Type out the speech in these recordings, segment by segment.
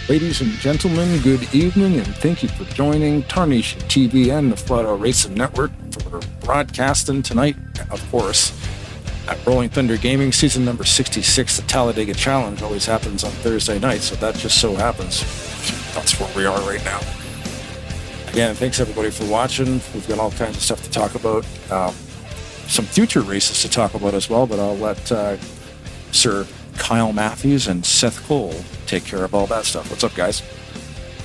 Ladies and gentlemen, good evening, and thank you for joining Tarnation TV and the Flat Out Racing Network for broadcasting tonight, of course, at Rolling Thunder Gaming Season number 66. The Talladega Challenge always happens on Thursday night, so that just so happens. That's where we are right now. Again, thanks everybody for watching. We've got all kinds of stuff to talk about. Some future races to talk about as well, but I'll let Sir Kyle Matthews and Seth Cole take care of all that stuff. What's up, guys?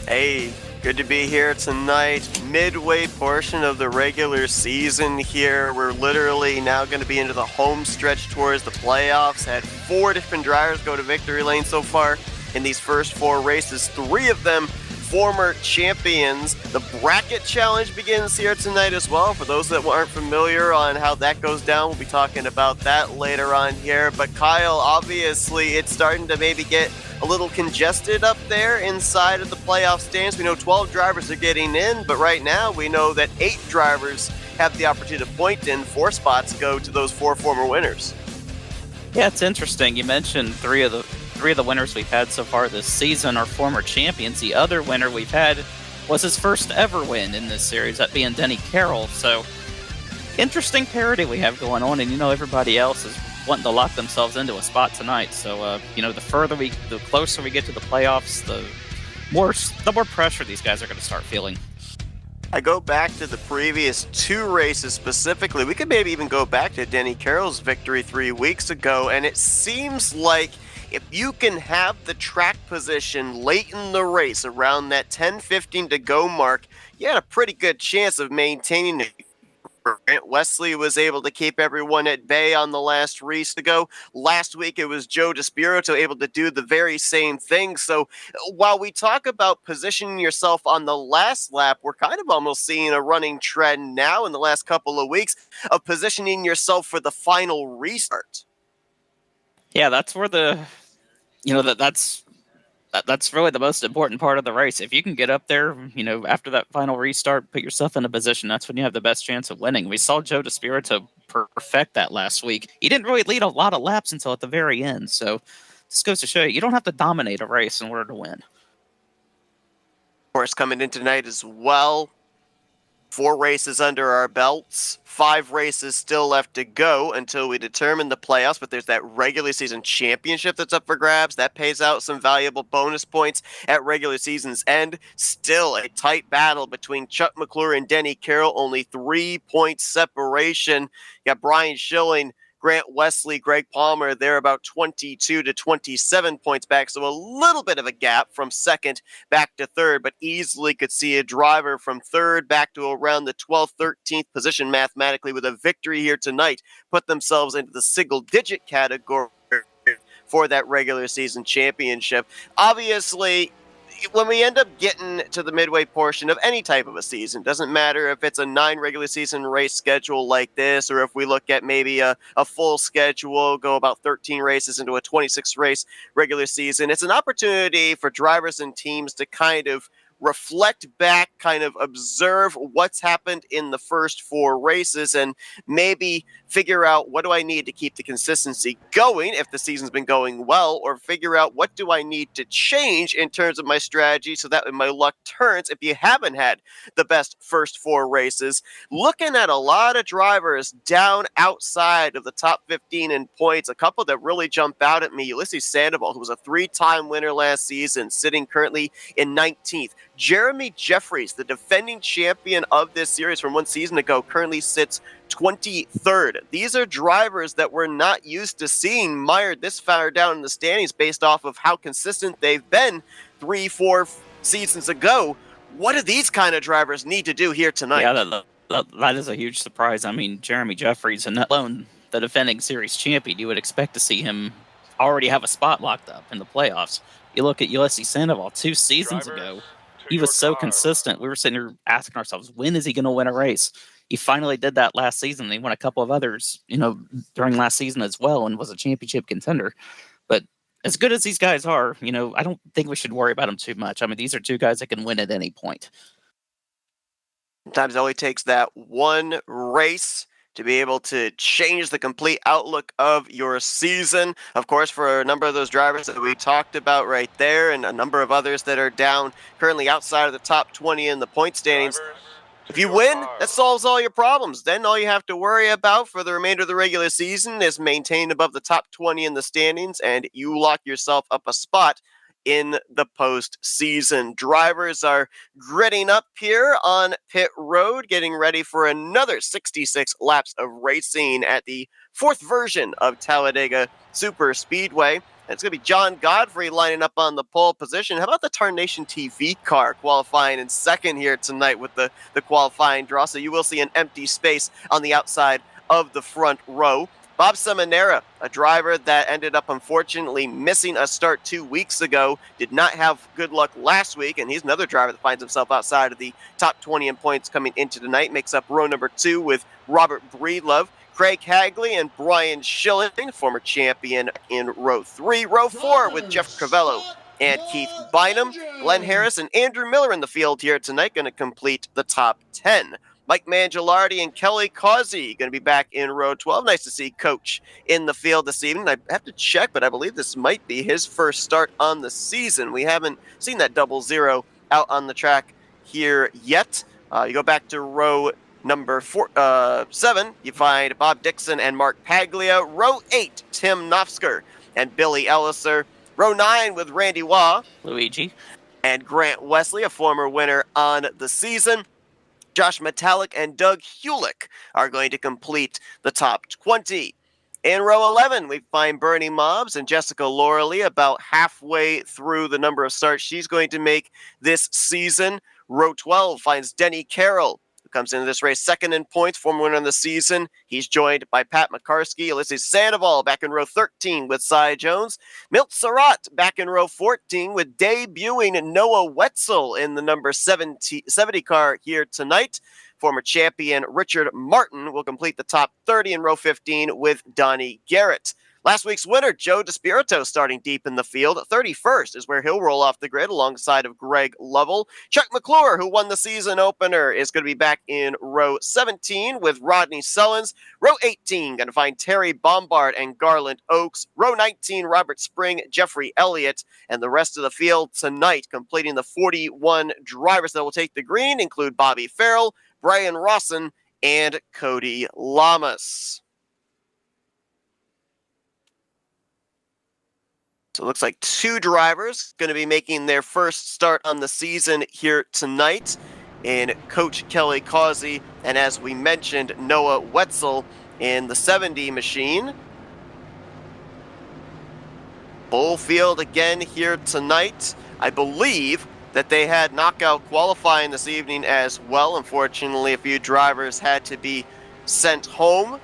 Hey, good to be here tonight. Midway portion of the regular season here. We're literally now going to be into the home stretch towards the playoffs. Had 4 different drivers go to victory lane so far in these first 4 races. 3 of them former champions. The bracket challenge begins here tonight as well. For those that aren't familiar on how that goes down, we'll be talking about that later on here. But Kyle, obviously it's starting to maybe get a little congested up there inside of the playoff stands. We know 12 drivers are getting in, but right now we know that 8 drivers have the opportunity to point in. 4 spots go to those 4 former winners. Yeah, it's interesting. You mentioned three of the winners we've had so far this season are former champions. The other winner we've had was his first ever win in this series, that being Denny Carroll. So, interesting parity we have going on, and everybody else is wanting to lock themselves into a spot tonight. So, the closer we get to the playoffs, the more pressure these guys are going to start feeling. I go back to the previous 2 races specifically. We could maybe even go back to Denny Carroll's victory 3 weeks ago, and it seems like if you can have the track position late in the race around that 10:15 to go mark, you had a pretty good chance of maintaining it. Grant Wesley was able to keep everyone at bay on the last race to go. Last week, it was Joe DeSpirito able to do the very same thing. So while we talk about positioning yourself on the last lap, we're kind of almost seeing a running trend now in the last couple of weeks of positioning yourself for the final restart. Yeah, that's where that's really the most important part of the race. If you can get up there, after that final restart, put yourself in a position, that's when you have the best chance of winning. We saw Joe DeSpirito perfect that last week. He didn't really lead a lot of laps until at the very end. So this goes to show you don't have to dominate a race in order to win. Of Course, coming in tonight as well. 4 races under our belts, 5 races still left to go until we determine the playoffs, but there's that regular season championship that's up for grabs. That pays out some valuable bonus points at regular season's end. Still a tight battle between Chuck McClure and Denny Carroll, only 3 points separation. You got Brian Schilling, Grant Wesley, Greg Palmer, they're about 22 to 27 points back, so a little bit of a gap from second back to third, but easily could see a driver from third back to around the 12th, 13th position mathematically with a victory here tonight, put themselves into the single-digit category for that regular season championship. Obviously, when we end up getting to the midway portion of any type of a season, doesn't matter if it's a 9 regular season race schedule like this, or if we look at maybe a full schedule, go about 13 races into a 26 race regular season, it's an opportunity for drivers and teams to kind of reflect back, kind of observe what's happened in the first 4 races and maybe figure out what do I need to keep the consistency going if the season's been going well, or figure out what do I need to change in terms of my strategy so that when my luck turns, if you haven't had the best first 4 races. Looking at a lot of drivers down outside of the top 15 in points, a couple that really jump out at me. Ulysses Sandoval, who was a 3-time winner last season, sitting currently in 19th. Jeremy Jeffries, the defending champion of this series from 1 season ago, currently sits 23rd. These are drivers that we're not used to seeing mired this far down in the standings based off of how consistent they've been 3-4 seasons ago. What do these kind of drivers need to do here tonight? Yeah, that is a huge surprise. I mean, Jeremy Jeffries, and alone the defending series champion, you would expect to see him already have a spot locked up in the playoffs. You look at Ulysses Sandoval 2 seasons ago. He was so consistent. We were sitting here asking ourselves, when is he going to win a race? He finally did that last season. He won a couple of others, during last season as well, and was a championship contender. But as good as these guys are, I don't think we should worry about them too much. I mean, these are 2 guys that can win at any point. Sometimes it only takes that one race to be able to change the complete outlook of your season. Of course, for a number of those drivers that we talked about right there, and a number of others that are down currently outside of the top 20 in the point standings, if you win, that solves all your problems. Then all you have to worry about for the remainder of the regular season is maintain above the top 20 in the standings, and you lock yourself up a spot in the postseason. Drivers are gritting up here on pit road, getting ready for another 66 laps of racing at the fourth version of Talladega Super Speedway. It's going to be John Godfrey lining up on the pole position. How about the Tarnation TV car qualifying in second here tonight with the qualifying draw? So you will see an empty space on the outside of the front row. Bob Seminara, a driver that ended up unfortunately missing a start 2 weeks ago, did not have good luck last week, and he's another driver that finds himself outside of the top 20 in points coming into tonight. Makes up row number 2 with Robert Breedlove, Craig Hagley, and Brian Schilling, former champion in row 3. Row 4 with Jeff Crivello and Keith Bynum. Glenn Harris and Andrew Miller in the field here tonight, going to complete the top 10. Mike Mangialardi and Kelly Causey going to be back in row 12. Nice to see Coach in the field this evening. I have to check, but I believe this might be his first start on the season. We haven't seen that 00 out on the track here yet. You go back to row number 7, you find Bob Dixon and Mark Paglia. Row 8, Tim Nofsker and Billy Elliser. Row 9 with Randy Waugh, Luigi, and Grant Wesley, a former winner on the season. Josh Metallic and Doug Hulick are going to complete the top 20. In row 11, we find Bernie Mobbs and Jessica Loreley about halfway through the number of starts she's going to make this season. Row 12 finds Denny Carroll, who comes into this race second in points, former winner of the season. He's joined by Pat McCarsky, Ulysses Sandoval back in row 13 with Cy Jones. Milt Surratt back in row 14 with debuting Noah Wetzel in the number 70 car here tonight. Former champion Richard Martin will complete the top 30 in row 15 with Donnie Garrett. Last week's winner, Joe DeSpirito, starting deep in the field. 31st is where he'll roll off the grid alongside of Greg Lovell. Chuck McClure, who won the season opener, is going to be back in row 17 with Rodney Sullins. Row 18, going to find Terry Bombard and Garland Oaks. Row 19, Robert Spring, Jeffrey Elliott, and the rest of the field tonight, completing the 41 drivers that will take the green, include Bobby Farrell, Brian Rawson, and Cody Lamas. So it looks like 2 drivers going to be making their first start on the season here tonight in Coach Kelly Causey, and as we mentioned, Noah Wetzel in the 70 machine. Full field again here tonight. I believe that they had knockout qualifying this evening as well. Unfortunately, a few drivers had to be sent home.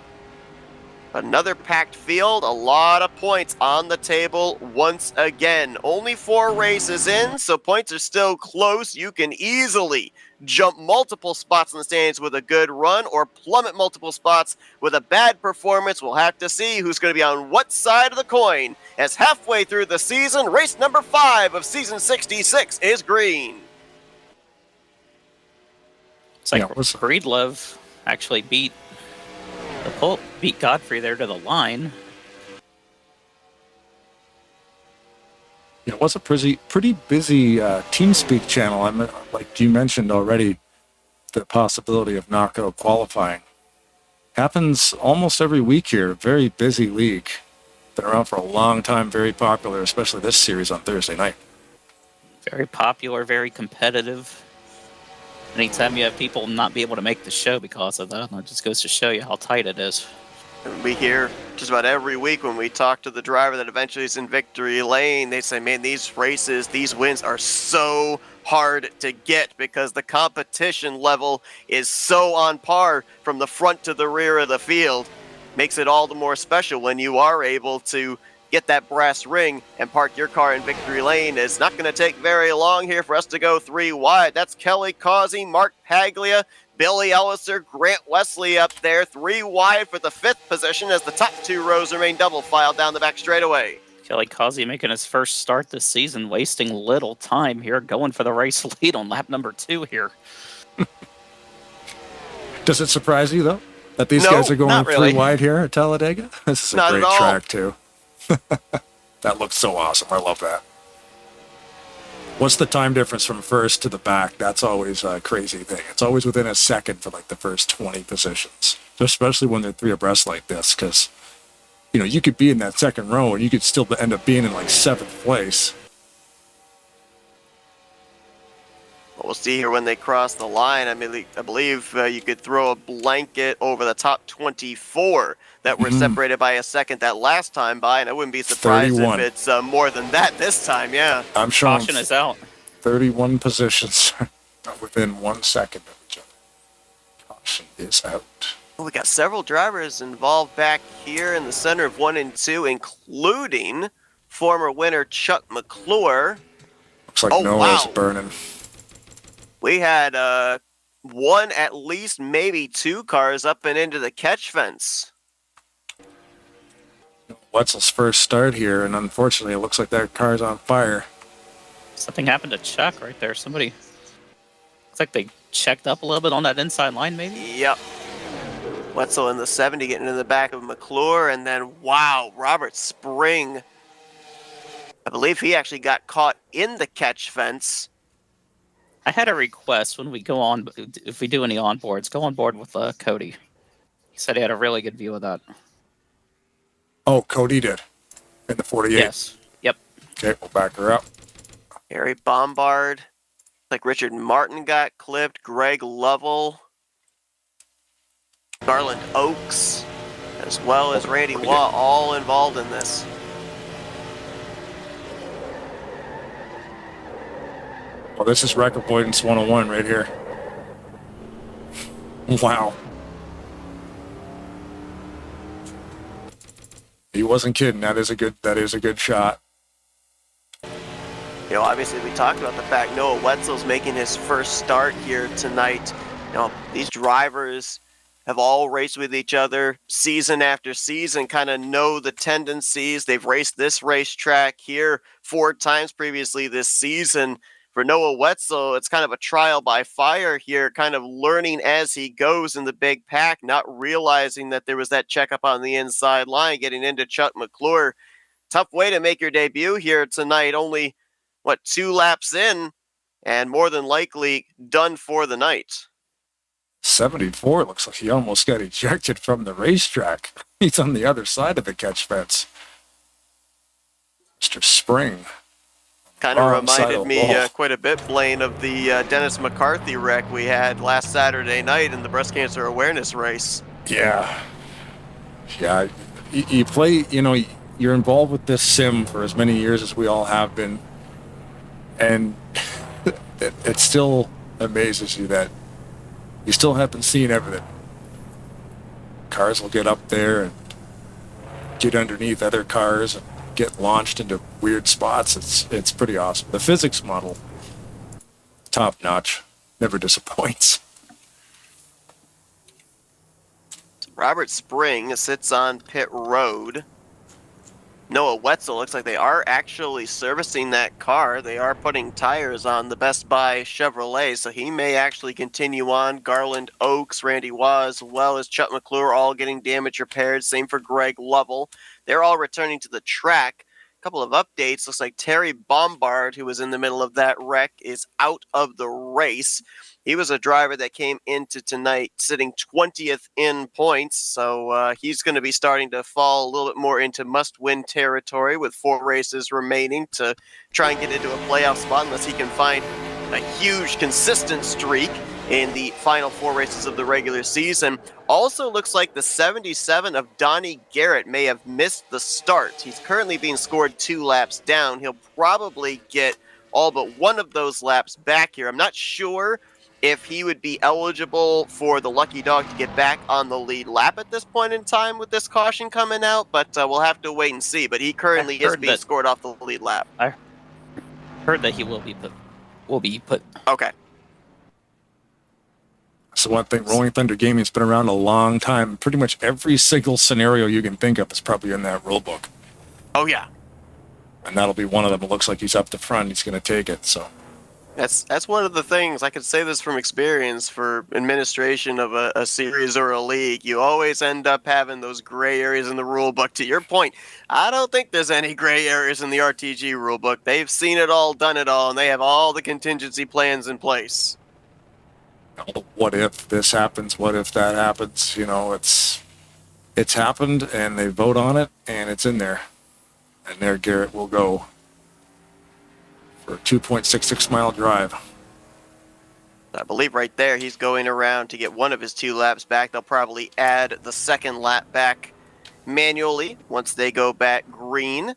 Another packed field, a lot of points on the table once again. Only 4 races in, so points are still close. You can easily jump multiple spots in the standings with a good run or plummet multiple spots with a bad performance. We'll have to see who's going to be on what side of the coin as halfway through the season, race number 5 of season 66 is green. it's like Breedlove actually beat Godfrey there to the line. Yeah, it was a pretty busy TeamSpeak channel. I mean, like you mentioned already, the possibility of knockout qualifying happens almost every week here. Very busy league. Been around for a long time, very popular, especially this series on Thursday night. Very popular, very competitive. Anytime you have people not be able to make the show because of that, it just goes to show you how tight it is. We hear just about every week when we talk to the driver that eventually is in victory lane, they say, man, these races, these wins are so hard to get because the competition level is so on par from the front to the rear of the field. Makes it all the more special when you are able to get that brass ring and park your car in victory lane. It's not going to take very long here for us to go 3 wide. That's Kelly Causey, Mark Paglia, Billy Elliser, Grant Wesley up there. 3 wide for the 5th position as the top 2 rows remain double filed down the back straightaway. Kelly Causey making his first start this season, wasting little time here, going for the race lead on lap number 2 here. Does it surprise you, though? that these No, guys are going not really. three wide here at Talladega? This is a Not great at all. track, too. That looks so awesome. I love that. What's the time difference from first to the back? That's always a crazy thing. It's always within a second for like the first 20 positions, especially when they're three abreast like this, because, you know, you could be in that second row and you could still end up being in like 7th place. But we'll see here when they cross the line. I mean, I believe you could throw a blanket over the top 24 that were separated by a second that last time by, and I wouldn't be surprised 31. if it's more than that this time, yeah. I'm showing Caution is out. 31 positions within 1 second of each other. Caution is out. Well, we got several drivers involved back here in the center of 1 and 2, including former winner Chuck McClure. Looks like Oh, Noah's wow. burning. We had one, at least maybe 2 cars up and into the catch fence. Wetzel's first start here, and unfortunately, it looks like that car's on fire. Something happened to Chuck right there. Somebody looks like they checked up a little bit on that inside line, maybe. Yep. Wetzel in the 70 getting in the back of McClure, and then, wow, Robert Spring. I believe he actually got caught in the catch fence. I had a request when we go on, if we do any onboards, go on board with Cody. He said he had a really good view of that. Oh, Cody did. In the 48. Yes. Yep. Okay, we'll back her up. Harry Bombard. Like Richard Martin got clipped. Greg Lovell. Garland Oaks. As well as Randy Waugh, all involved in this. Well, this is wreck avoidance 101 right here. Wow. He wasn't kidding. That is a good shot. You know, obviously we talked about the fact Noah Wetzel's making his first start here tonight. You know, these drivers have all raced with each other season after season, kind of know the tendencies. They've raced this racetrack here 4 times previously this season. For Noah Wetzel, it's kind of a trial by fire here, kind of learning as he goes in the big pack, not realizing that there was that checkup on the inside line, getting into Chuck McClure. Tough way to make your debut here tonight. Only, 2 laps in, and more than likely done for the night. 74 looks like he almost got ejected from the racetrack. He's on the other side of the catch fence. Mr. Spring. Kind of Wrong side reminded of me the wall. quite a bit, Blaine, of the Dennis McCarthy wreck we had last Saturday night in the breast cancer awareness race. Yeah. Yeah. You play, you're involved with this sim for as many years as we all have been. And it still amazes you that you still haven't seen everything. Cars will get up there and get underneath other cars and get launched into weird spots. It's pretty awesome. The physics model, top notch, never disappoints. Robert Spring sits on pit road. Noah Wetzel looks like they are actually servicing that car. They are putting tires on the Best Buy Chevrolet, so he may actually continue on. Garland Oaks, Randy Waugh, as well as Chuck McClure, all getting damage repaired. Same for Greg Lovell. They're all returning to the track. A couple of updates. Looks like Terry Bombard, who was in the middle of that wreck, is out of the race. He was a driver that came into tonight sitting 20th in points, so he's going to be starting to fall a little bit more into must-win territory with 4 races remaining to try and get into a playoff spot unless he can find a huge consistent streak in the final 4 races of the regular season. Also looks like the 77 of Donnie Garrett may have missed the start. He's currently being scored 2 laps down. He'll probably get all but one of those laps back here. I'm not sure if he would be eligible for the lucky dog to get back on the lead lap at this point in time with this caution coming out, but we'll have to wait and see. But he currently is being scored off the lead lap. I heard that he will be put. Okay. So one thing, Rolling Thunder Gaming's been around a long time. Pretty much every single scenario you can think of is probably in that rule book. Oh, yeah. And that'll be one of them. It looks like he's up the front. He's going to take it, so. That's one of the things, I can say this from experience for administration of a series or a league. You always end up having those gray areas in the rule book. To your point, I don't think there's any gray areas in the RTG rule book. They've seen it all, done it all, and they have all the contingency plans in place. What if this happens? What if that happens? You know, it's happened, and they vote on it, and it's in there. And there Garrett will go for a 2.66 mile drive. I believe right there he's going around to get one of his 2 laps back. They'll probably add the second lap back manually once they go back green.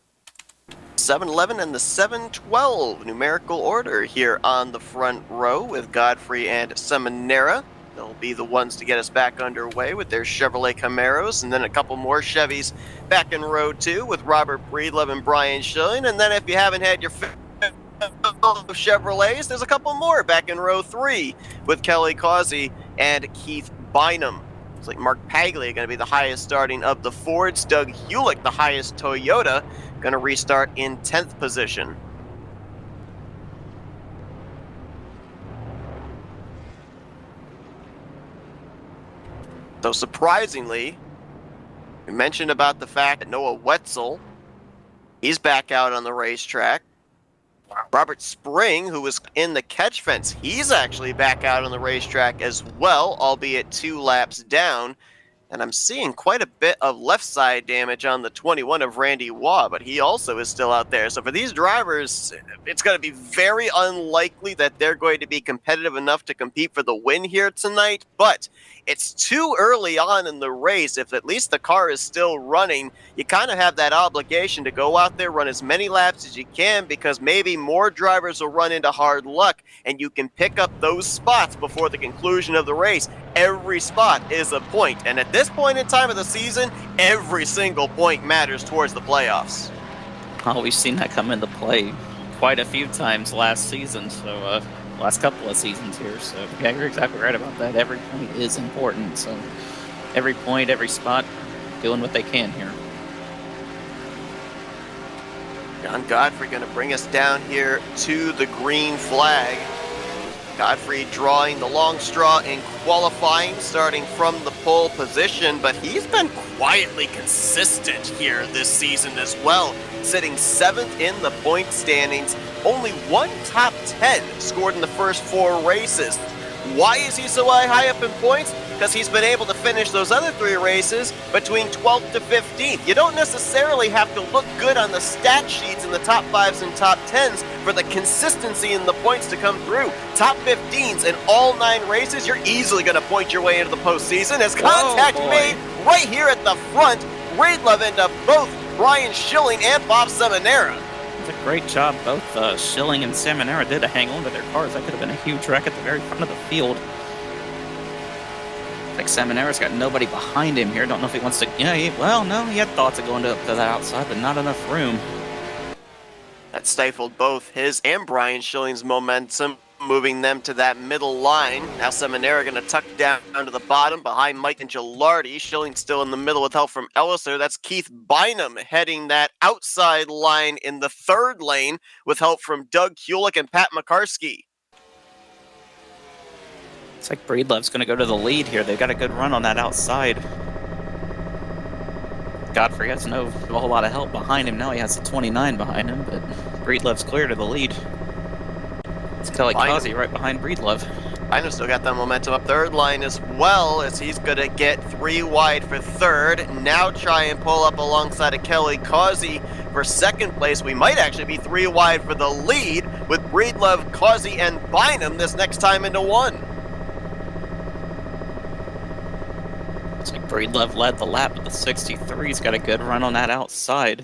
7-11 and the 7-12 numerical order here on the front row with Godfrey and Seminara. They'll be the ones to get us back underway with their Chevrolet Camaros, and then a couple more Chevys back in row 2 with Robert Breedlove and Brian Schilling. And then if you haven't had your Chevrolets, there's a couple more back in row 3 with Kelly Causey and Keith Bynum. It's like Mark Paglia going to be the highest starting of the Fords. Doug Hewlick, the highest Toyota, going to restart in 10th position. So surprisingly, we mentioned about the fact that Noah Wetzel, he's back out on the racetrack. Robert Spring, who was in the catch fence, he's actually back out on the racetrack as well, albeit 2 laps down. And I'm seeing quite a bit of left side damage on the 21 of Randy Waugh, but he also is still out there. So for these drivers, it's going to be very unlikely that they're going to be competitive enough to compete for the win here tonight. But it's too early on in the race. If at least the car is still running, you kind of have that obligation to go out there, run as many laps as you can, because maybe more drivers will run into hard luck and you can pick up those spots before the conclusion of the race. Every spot is a point, and at this point in time of the season, every single point matters towards the playoffs. Oh, we've seen that come into play quite a few times last season, so last couple of seasons here. So yeah, you're exactly right about that. Every point is important, so every point, every spot, doing what they can here. John Godfrey going to bring us down here to the green flag. Godfrey drawing the long straw in qualifying, starting from the pole position, but he's been quietly consistent here this season as well, sitting 7th in the point standings. Only 1 top 10 scored in the first 4 races. Why is he so high up in points? Because he's been able to finish those other 3 races between 12th to 15th. You don't necessarily have to look good on the stat sheets in the top 5s and top 10s for the consistency in the points to come through. Top 15s in all 9 races, you're easily going to point your way into the postseason. As contact made right here at the front, Breedlove end up both Brian Schilling and Bob Seminara. It's a great job. Both Schilling and Seminara did to hang on to their cars. That could have been a huge wreck at the very front of the field. Like Seminara's got nobody behind him here. Don't know if he wants to. Yeah, he had thoughts of going up to that outside, but not enough room. That stifled both his and Brian Schilling's momentum, moving them to that middle line. Now Seminara going to tuck down to the bottom behind Mike and Gilardi. Schilling still in the middle with help from Elliser. That's Keith Bynum heading that outside line in the 3rd lane with help from Doug Hewlick and Pat McCarskey. It's like Breedlove's going to go to the lead here. They've got a good run on that outside. Godfrey has no whole lot of help behind him. Now he has the 29 behind him, but Breedlove's clear to the lead. It's Kelly Causey right behind Breedlove. Bynum still got that momentum up 3rd line as well, as he's going to get 3 wide for 3rd. Now try and pull up alongside of Kelly Causey for 2nd place. We might actually be 3 wide for the lead with Breedlove, Causey, and Bynum this next time into 1. It's like Breedlove led the lap, but the 63's got a good run on that outside.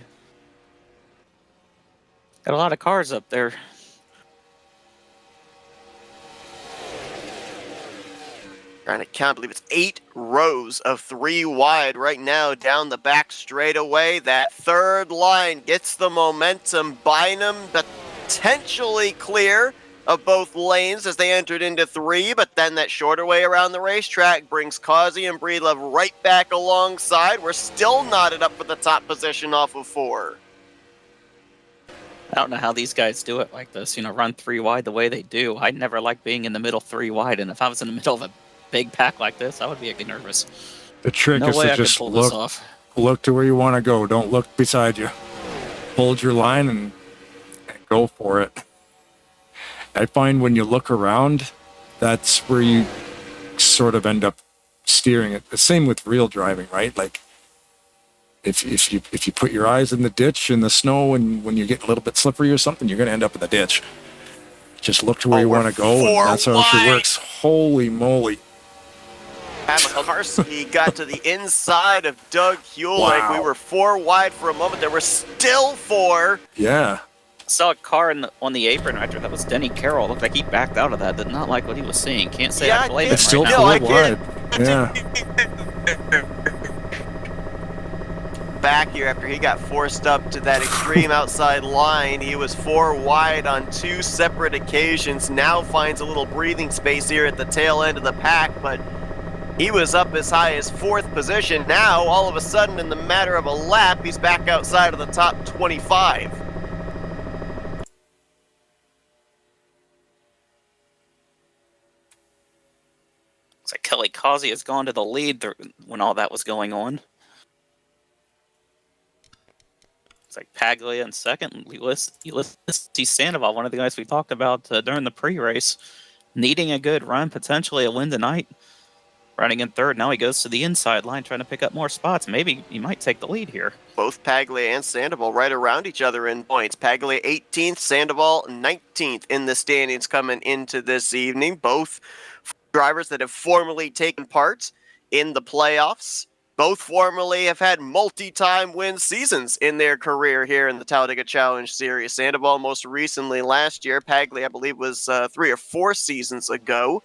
Got a lot of cars up there. Trying to count, I believe it's 8 rows of 3 wide right now down the back straightaway. That 3rd line gets the momentum. Bynum potentially clear of both lanes as they entered into 3, but then that shorter way around the racetrack brings Causey and Breedlove right back alongside. We're still knotted up for the top position off of 4. I don't know how these guys do it like this, run 3 wide the way they do. I'd never like being in the middle 3 wide, and if I was in the middle of a big pack like this, I would be nervous. The trick No is way to I could just pull this off. look to where you want to go. Don't look beside you. Hold your line and go for it. I find when you look around, that's where you sort of end up steering it. The same with real driving, right? Like if you put your eyes in the ditch in the snow, and when you get a little bit slippery or something, you're going to end up in the ditch. Just look to where you want to go, and that's how it works. Holy moly! Makarski got to the inside of Doug Hewlett. Wow. We were 4 wide for a moment. There were still 4. Yeah. Saw a car on the apron right there. That was Denny Carroll. Looked like he backed out of that. Did not like what he was seeing. Can't say I blame him It's still right four now. wide. Yeah. Back here after he got forced up to that extreme outside line. He was 4 wide on 2 separate occasions. Now finds a little breathing space here at the tail end of the pack, but he was up as high as 4th position. Now, all of a sudden, in the matter of a lap, he's back outside of the top 25. Looks like Kelly Causey has gone to the lead when all that was going on. It's like Paglia in second. Ulysses Sandoval, one of the guys we talked about during the pre-race, needing a good run, potentially a win tonight. Running in third. Now he goes to the inside line, trying to pick up more spots. Maybe he might take the lead here. Both Paglia and Sandoval right around each other in points. Paglia 18th, Sandoval 19th in the standings coming into this evening. Both drivers that have formerly taken part in the playoffs. Both formerly have had multi-time win seasons in their career here in the Talladega Challenge Series. Sandoval most recently last year. Paglia, I believe, was 3 or 4 seasons ago.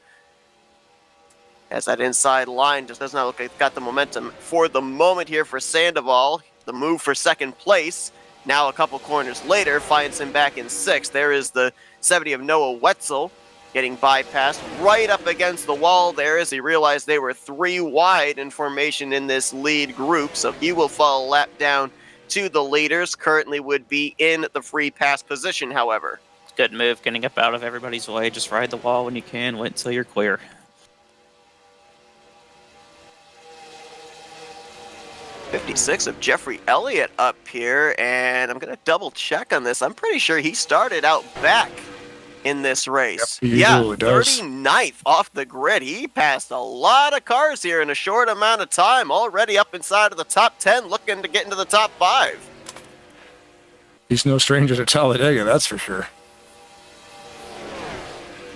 As that inside line just does not look like it's got the momentum for the moment here for Sandoval. The move for second place. Now a couple corners later finds him back in 6th. There is the 70 of Noah Wetzel getting bypassed right up against the wall there as he realized they were 3 wide in formation in this lead group. So he will fall a lap down to the leaders. Currently would be in the free pass position, however. Good move, getting up out of everybody's way. Just ride the wall when you can. Wait until you're clear. '56 of Jeffrey Elliott up here, and I'm going to double check on this. I'm pretty sure he started out back in this race. Yep, he usually does. 39th off the grid. He passed a lot of cars here in a short amount of time, already up inside of the top 10, looking to get into the top 5. He's no stranger to Talladega, that's for sure.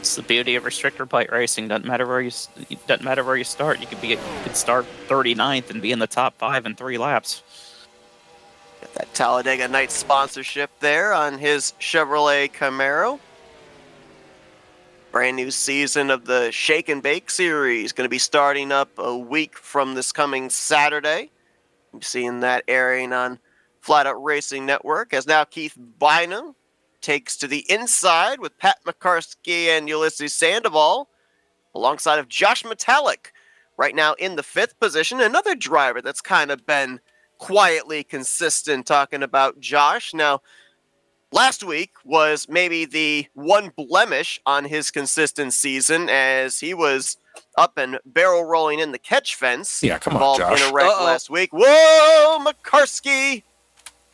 It's the beauty of restrictor plate racing. Doesn't matter where you start. You could start 39th and be in the top 5 in 3 laps. Got that Talladega Nights sponsorship there on his Chevrolet Camaro. Brand new season of the Shake and Bake series going to be starting up a week from this coming Saturday. You've seen that airing on Flat Out Racing Network, as now Keith Bynum takes to the inside with Pat Makarski and Ulysses Sandoval alongside of Josh Metallic right now in the 5th position. Another driver that's kind of been quietly consistent, talking about Josh. Now, last week was maybe the one blemish on his consistent season, as he was up and barrel rolling in the catch fence. Yeah, come on, involved Josh. in a wreck last week. Whoa, Makarski!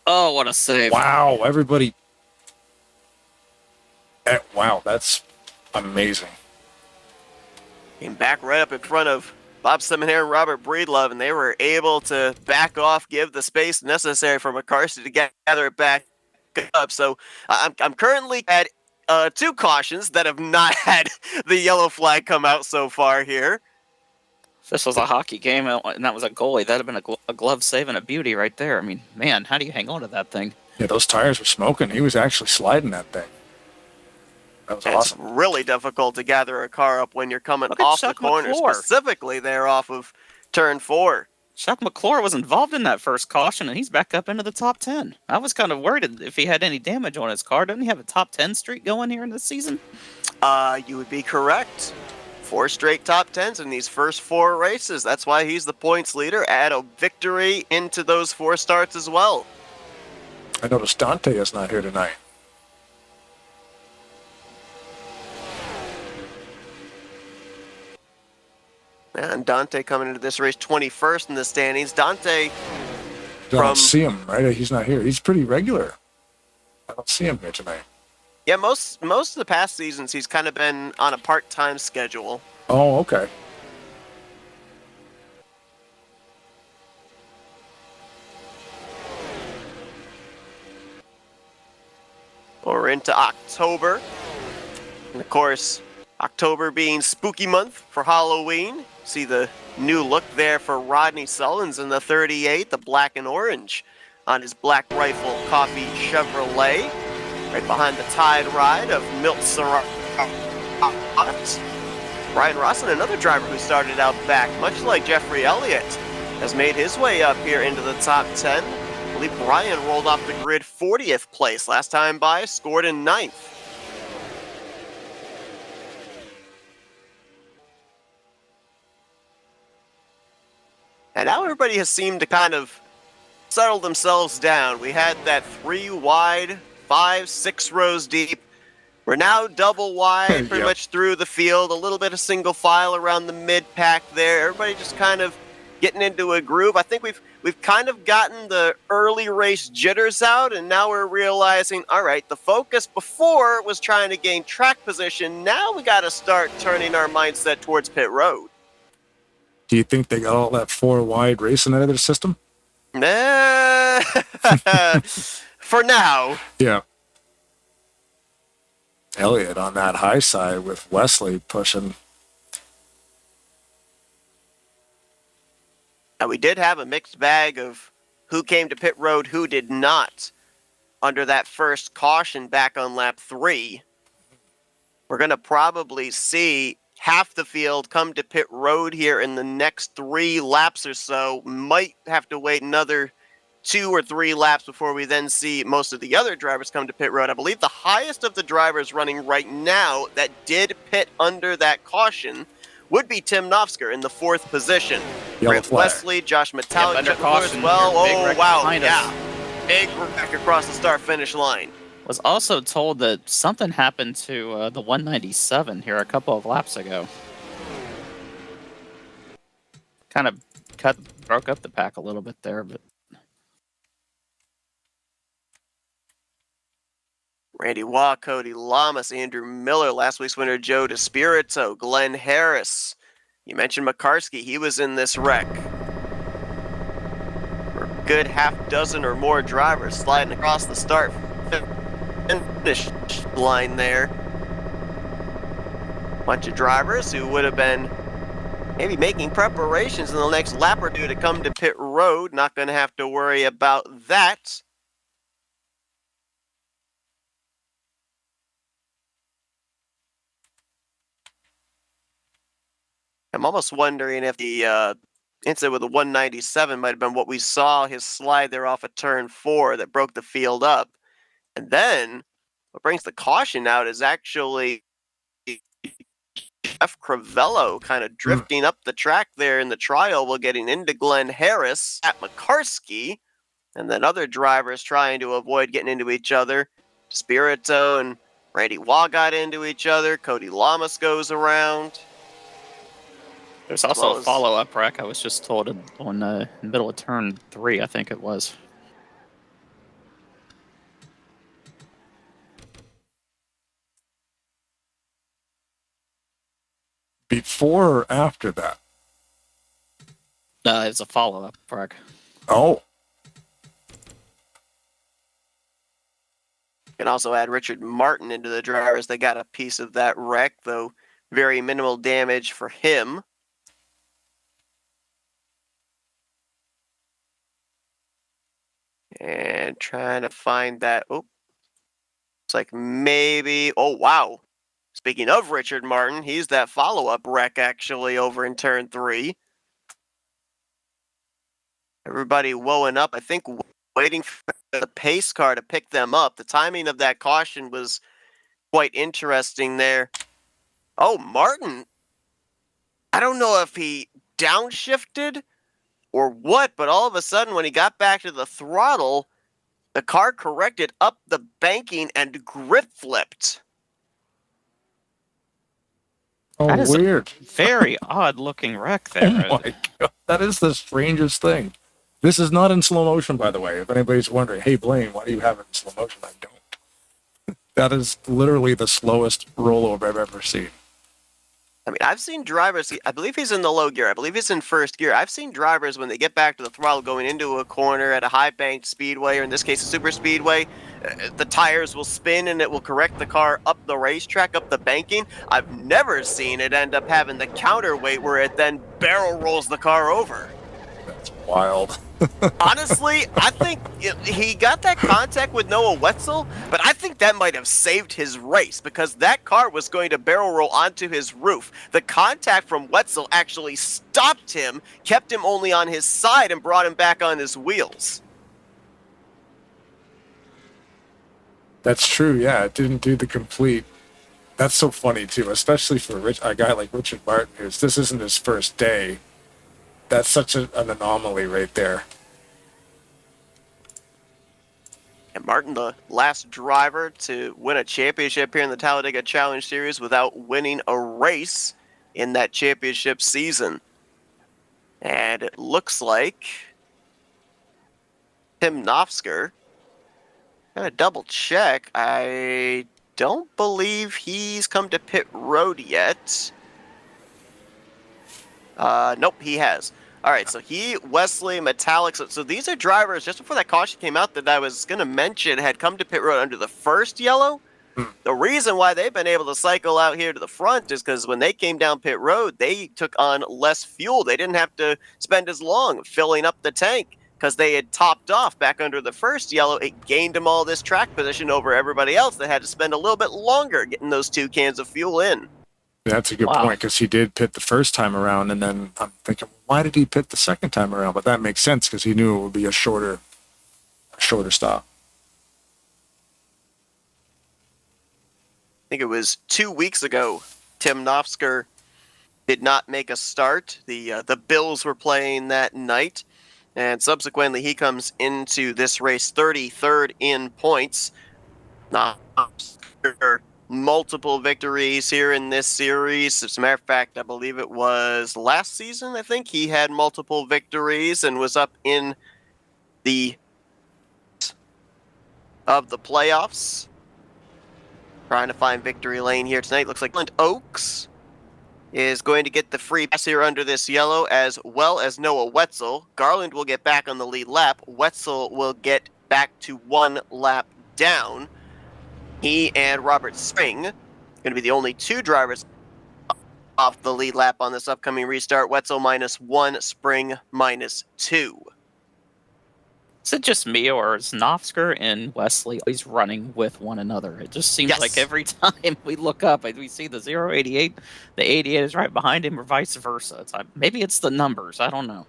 Oh, what a save. Wow, everybody. Wow, that's amazing. Came back right up in front of Bob Seminaire and Robert Breedlove, and they were able to back off, give the space necessary for McCarthy to gather it back up. So I'm currently at 2 cautions that have not had the yellow flag come out so far here. If this was a hockey game and that was a goalie, that'd have been a glove save and a beauty right there. I mean, man, how do you hang on to that thing? Yeah, those tires were smoking. He was actually sliding that thing. That was awesome. It's really difficult to gather a car up when you're coming Look at off the Chuck corner, McClure. specifically there off of turn 4. Chuck McClure was involved in that first caution, and he's back up into the top 10. I was kind of worried if he had any damage on his car. Doesn't he have a top 10 streak going here in this season? You would be correct. 4 straight top 10s in these first 4 races. That's why he's the points leader. Add a victory into those 4 starts as well. I noticed Dante is not here tonight. And Dante coming into this race 21st in the standings. Dante Don't see him, right? He's not here. He's pretty regular. I don't see him here tonight. Yeah, most of the past seasons he's kind of been on a part-time schedule. Oh, okay. We're into October. And of course, October being spooky month for Halloween. See the new look there for Rodney Sullins in the 38, the black and orange on his Black Rifle Coffee Chevrolet. Right behind the Tide ride of Milt Surratt. Brian Rawson, another driver who started out back, much like Jeffrey Elliott, has made his way up here into the top 10. I believe Brian rolled off the grid 40th place last time by, scored in 9th. And now everybody has seemed to kind of settle themselves down. We had that 3 wide, 5, 6 rows deep. We're now double wide, pretty much through the field. A little bit of single file around the mid-pack there. Everybody just kind of getting into a groove. I think we've kind of gotten the early race jitters out, and now we're realizing, all right, the focus before was trying to gain track position. Now we got to start turning our mindset towards pit road. Do you think they got all that 4 wide racing out of their system? For now. Yeah. Elliott on that high side with Wesley pushing. Now, we did have a mixed bag of who came to pit road, who did not under that first caution back on lap 3. We're going to probably see half the field come to pit road here in the next 3 laps or so. Might have to wait another 2 or 3 laps before we then see most of the other drivers come to pit road. I believe the highest of the drivers running right now that did pit under that caution would be Tim Nofsker in the 4th position. Grant Wesley, Josh Matalik under caution as well. Oh, wow. Yeah. Big wreck across the start-finish line. Was also told that something happened to the 197 here a couple of laps ago. Kind of broke up the pack a little bit there, but Randy Waugh, Cody Lamas, Andrew Miller, last week's winner Joe DeSpirito, Glenn Harris. You mentioned McCarskey, he was in this wreck. For a good half dozen or more drivers sliding across the start finish line there. Bunch of drivers who would have been maybe making preparations in the next lap or two to come to pit road. Not going to have to worry about that. I'm almost wondering if the incident with the 197 might have been what we saw, his slide there off of turn 4 that broke the field up. And then what brings the caution out is actually Jeff Crivello kind of drifting up the track there in the trial while getting into Glenn Harris at McCarskey. And then other drivers trying to avoid getting into each other. Spirito and Randy Waugh got into each other. Cody Lamas goes around. There's also a follow-up wreck, I was just told, on the middle of turn 3, I think it was. Before or after that? It's a follow-up wreck. Oh. You can also add Richard Martin into the drivers. They got a piece of that wreck, though very minimal damage for him. And trying to find that. Oh, it's like maybe. Oh, wow. Speaking of Richard Martin, he's that follow-up wreck actually over in turn 3. Everybody woeing up. I think waiting for the pace car to pick them up. The timing of that caution was quite interesting there. Oh, Martin. I don't know if he downshifted or what, but all of a sudden when he got back to the throttle, the car corrected up the banking and grip flipped. Oh, That is a weird. very odd looking wreck Oh there. my god, that is the strangest thing. This is not in slow motion, by the way. If anybody's wondering, hey Blaine, why do you have it in slow motion? I don't. That is literally the slowest rollover I've ever seen. I mean, I've seen drivers, I believe he's in the low gear. I believe he's in first gear. I've seen drivers, when they get back to the throttle going into a corner at a high banked speedway, or in this case, a super speedway, the tires will spin and it will correct the car up the racetrack, up the banking. I've never seen it end up having the counterweight where it then barrel rolls the car over. That's wild. Honestly, I think he got that contact with Noah Wetzel, but I think that might have saved his race because that car was going to barrel roll onto his roof. The contact from Wetzel actually stopped him, kept him only on his side, and brought him back on his wheels. That's true, yeah. It didn't do the complete. That's so funny, too, especially for a guy like Richard Martin, who's this isn't his first day. That's such an anomaly right there. And Martin, the last driver to win a championship here in the Talladega Challenge Series without winning a race in that championship season. And it looks like Tim Nofsker, gotta double check, I don't believe he's come to pit road yet. Nope, he has. All right, so he, Wesley, Metallic. So these are drivers, just before that caution came out, that I was going to mention had come to pit road under the first yellow. The reason why they've been able to cycle out here to the front is because when they came down pit road, they took on less fuel. They didn't have to spend as long filling up the tank because they had topped off back under the first yellow. It gained them all this track position over everybody else that had to spend a little bit longer getting those 2 cans of fuel in. That's a good point, because he did pit the first time around, and then I'm thinking, why did he pit the second time around? But that makes sense, because he knew it would be a shorter stop. I think it was 2 weeks ago, Tim Nofsker did not make a start. The Bills were playing that night, and subsequently he comes into this race 33rd in points. Nofsker, multiple victories here in this series. As a matter of fact, I believe it was last season, I think he had multiple victories and was up in the of the playoffs. Trying to find victory lane here tonight. Looks like Clint Oaks is going to get the free pass here under this yellow, as well as Noah Wetzel. Garland will get back on the lead lap. Wetzel will get back to 1 lap down. He and Robert Spring going to be the only 2 drivers off the lead lap on this upcoming restart. Wetzel -1, Spring -2. Is it just me, or is Nofsker and Wesley always running with one another? It just seems like every time we look up, we see the 088, the 88 is right behind him, or vice versa. Maybe it's the numbers. I don't know.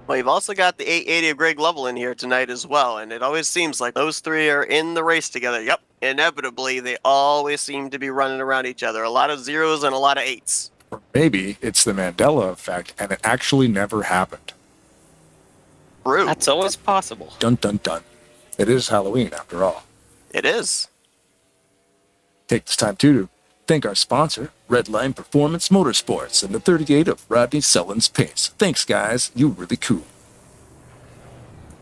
Well, you've also got the 880 of Greg Lovell in here tonight as well, and it always seems like those 3 are in the race together. Yep, inevitably, they always seem to be running around each other. A lot of 0s and a lot of 8s. Or maybe it's the Mandela effect, and it actually never happened. True. That's always possible. Dun, dun, dun. It is Halloween, after all. It is. Take this time, too, to thank our sponsor, Redline Performance Motorsports, and the 38 of Rodney Sellen's Pace. Thanks, guys. You really cool.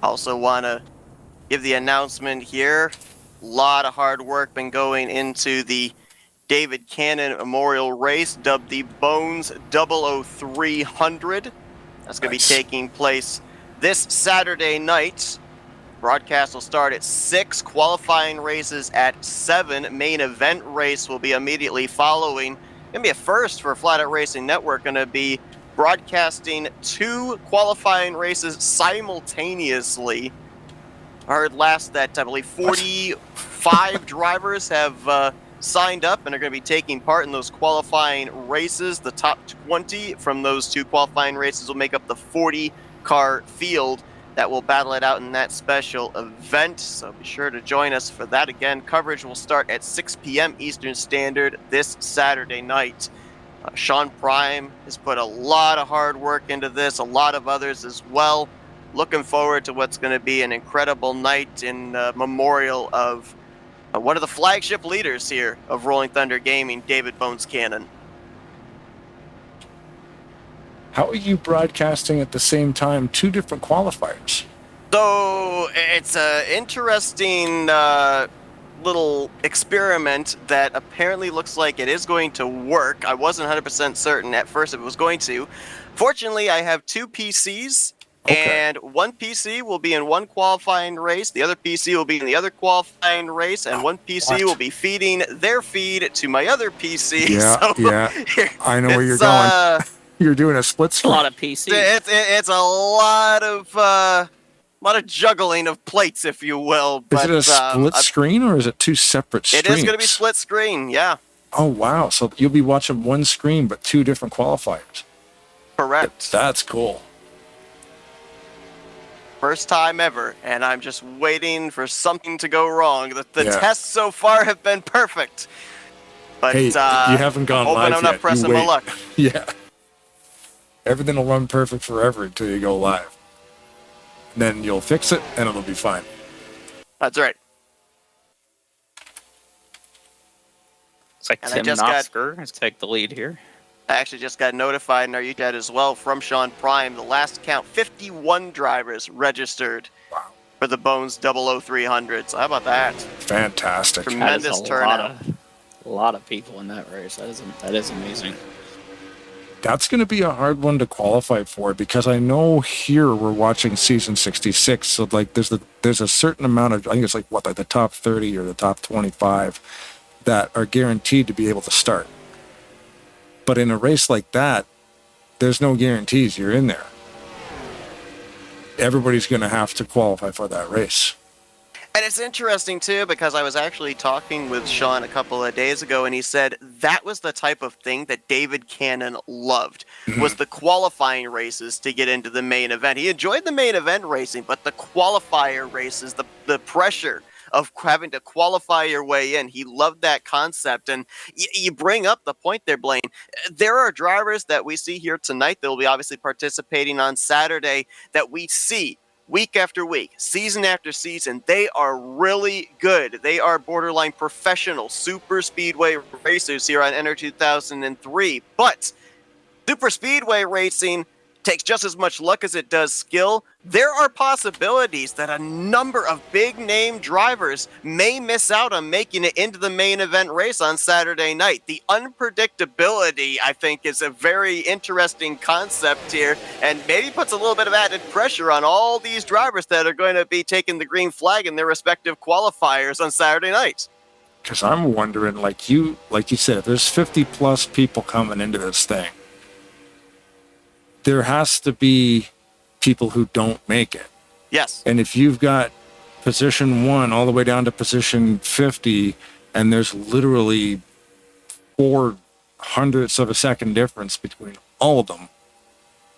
Also want to give the announcement here. A lot of hard work been going into the David Cannon Memorial Race, dubbed the Bones 00300. That's going to be taking place this Saturday night. Broadcast will start at 6, qualifying races at 7. Main event race will be immediately following. Going to be a first for Flat Out Racing Network. Going to be broadcasting 2 qualifying races simultaneously. I heard last that I believe 45 drivers have signed up and are going to be taking part in those qualifying races. The top 20 from those 2 qualifying races will make up the 40-car field that will battle it out in that special event. So be sure to join us for that. Again, coverage will start at 6 p.m. Eastern Standard this Saturday night. Sean Prime has put a lot of hard work into this, a lot of others as well. Looking forward to what's going to be an incredible night in memorial of one of the flagship leaders here of Rolling Thunder Gaming, David Bones Cannon. How are you broadcasting at the same time 2 different qualifiers? So it's an interesting little experiment that apparently looks like it is going to work. I wasn't 100% certain at first if it was going to. Fortunately, I have 2 PCs, and one PC will be in one qualifying race, the other PC will be in the other qualifying race, and one PC will be feeding their feed to my other PC. Yeah, so yeah. I know where you're going. You're doing a split A screen. lot of PCs. It's a lot of juggling of plates, if you will. Is it a split screen or is it 2 separate streams? It is going to be split screen, yeah. Oh, wow. So you'll be watching one screen, but 2 different qualifiers. Correct. That's cool. First time ever, and I'm just waiting for something to go wrong. The Yeah. tests so far have been perfect. But Hey, you haven't gone hoping live I'm not yet. pressing You my wait. luck. Yeah. Everything will run perfect forever until you go live. Then you'll fix it, and it'll be fine. That's right. It's like And I Tim just got- Knopfsker has take the lead here. I actually just got notified in our UTED as well from Sean Prime. The last count, 51 drivers registered for the Bones 00300. So how about that? Fantastic. Tremendous That is turnout. a lot of people in that race. That is amazing. That's going to be a hard one to qualify for because I know here we're watching season 66. So like there's a certain amount of, I think it's like the top 30 or the top 25 that are guaranteed to be able to start. But in a race like that, there's no guarantees you're in there. Everybody's going to have to qualify for that race. And it's interesting, too, because I was actually talking with Sean a couple of days ago, and he said that was the type of thing that David Cannon loved, was the qualifying races to get into the main event. He enjoyed the main event racing, but the qualifier races, the pressure of having to qualify your way in, he loved that concept. And you bring up the point there, Blaine. There are drivers that we see here tonight that will be obviously participating on Saturday that we see week after week, season after season. They are really good. They are borderline professional super speedway racers here on NR2003. But super speedway racing takes just as much luck as it does skill. There are possibilities that a number of big name drivers may miss out on making it into the main event race on Saturday night. The unpredictability, I think, is a very interesting concept here, and maybe puts a little bit of added pressure on all these drivers that are going to be taking the green flag in their respective qualifiers on Saturday night. Because I'm wondering, like you said, if there's 50 plus people coming into this thing, there has to be people who don't make it. Yes. And if you've got position 1 all the way down to position 50, and there's literally 0.04 of a second difference between all of them,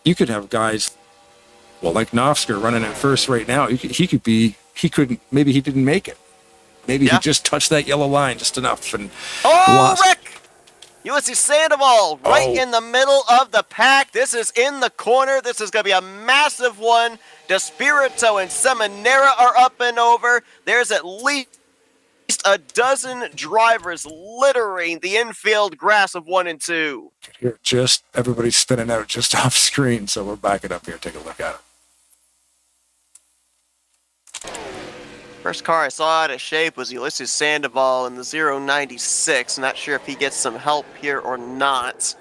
you could have guys, well, like Knopfsker running in first right now. Maybe he didn't make it. Maybe he just touched that yellow line just enough and lost. Rick! Ulysses Sandoval right in the middle of the pack. This is in the corner. This is going to be a massive one. Despirito and Seminara are up and over. There's at least a dozen drivers littering the infield grass of 1 and 2. Here, everybody's spinning out just off screen, so we're backing up here. Take a look at it. First car I saw out of shape was Ulysses Sandoval in the 096. Not sure if he gets some help here or not.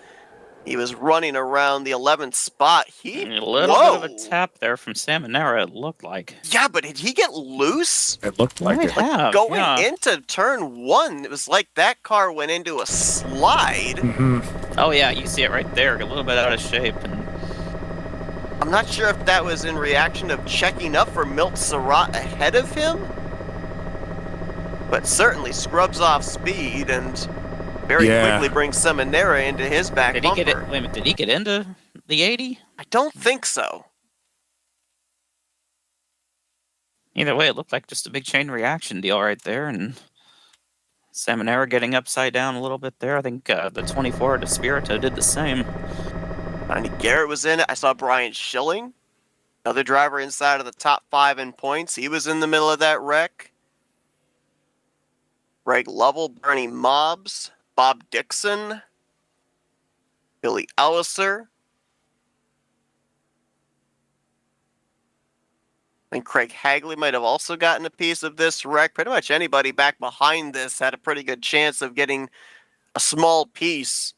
He was running around the 11th spot. A little bit of a tap there from Seminara, it looked like. Yeah, but did he get loose? It looked like it. Going into turn 1, it was like that car went into a slide. Mm-hmm. Oh, yeah, you see it right there. A little bit out of shape. And I'm not sure if that was in reaction of checking up for Milt Surratt ahead of him, but certainly scrubs off speed and very quickly brings Seminara into his back bumper. Did he get into the 80? I don't think so. Either way, it looked like just a big chain reaction deal right there, and Seminara getting upside down a little bit there. I think the 24 Despirito did the same. Andy Garrett was in it. I saw Brian Schilling, another driver inside of the top 5 in points. He was in the middle of that wreck. Greg Lovell, Bernie Mobbs, Bob Dixon, Billy Elliser, And Craig Hagley might have also gotten a piece of this wreck. Pretty much anybody back behind this had a pretty good chance of getting a small piece.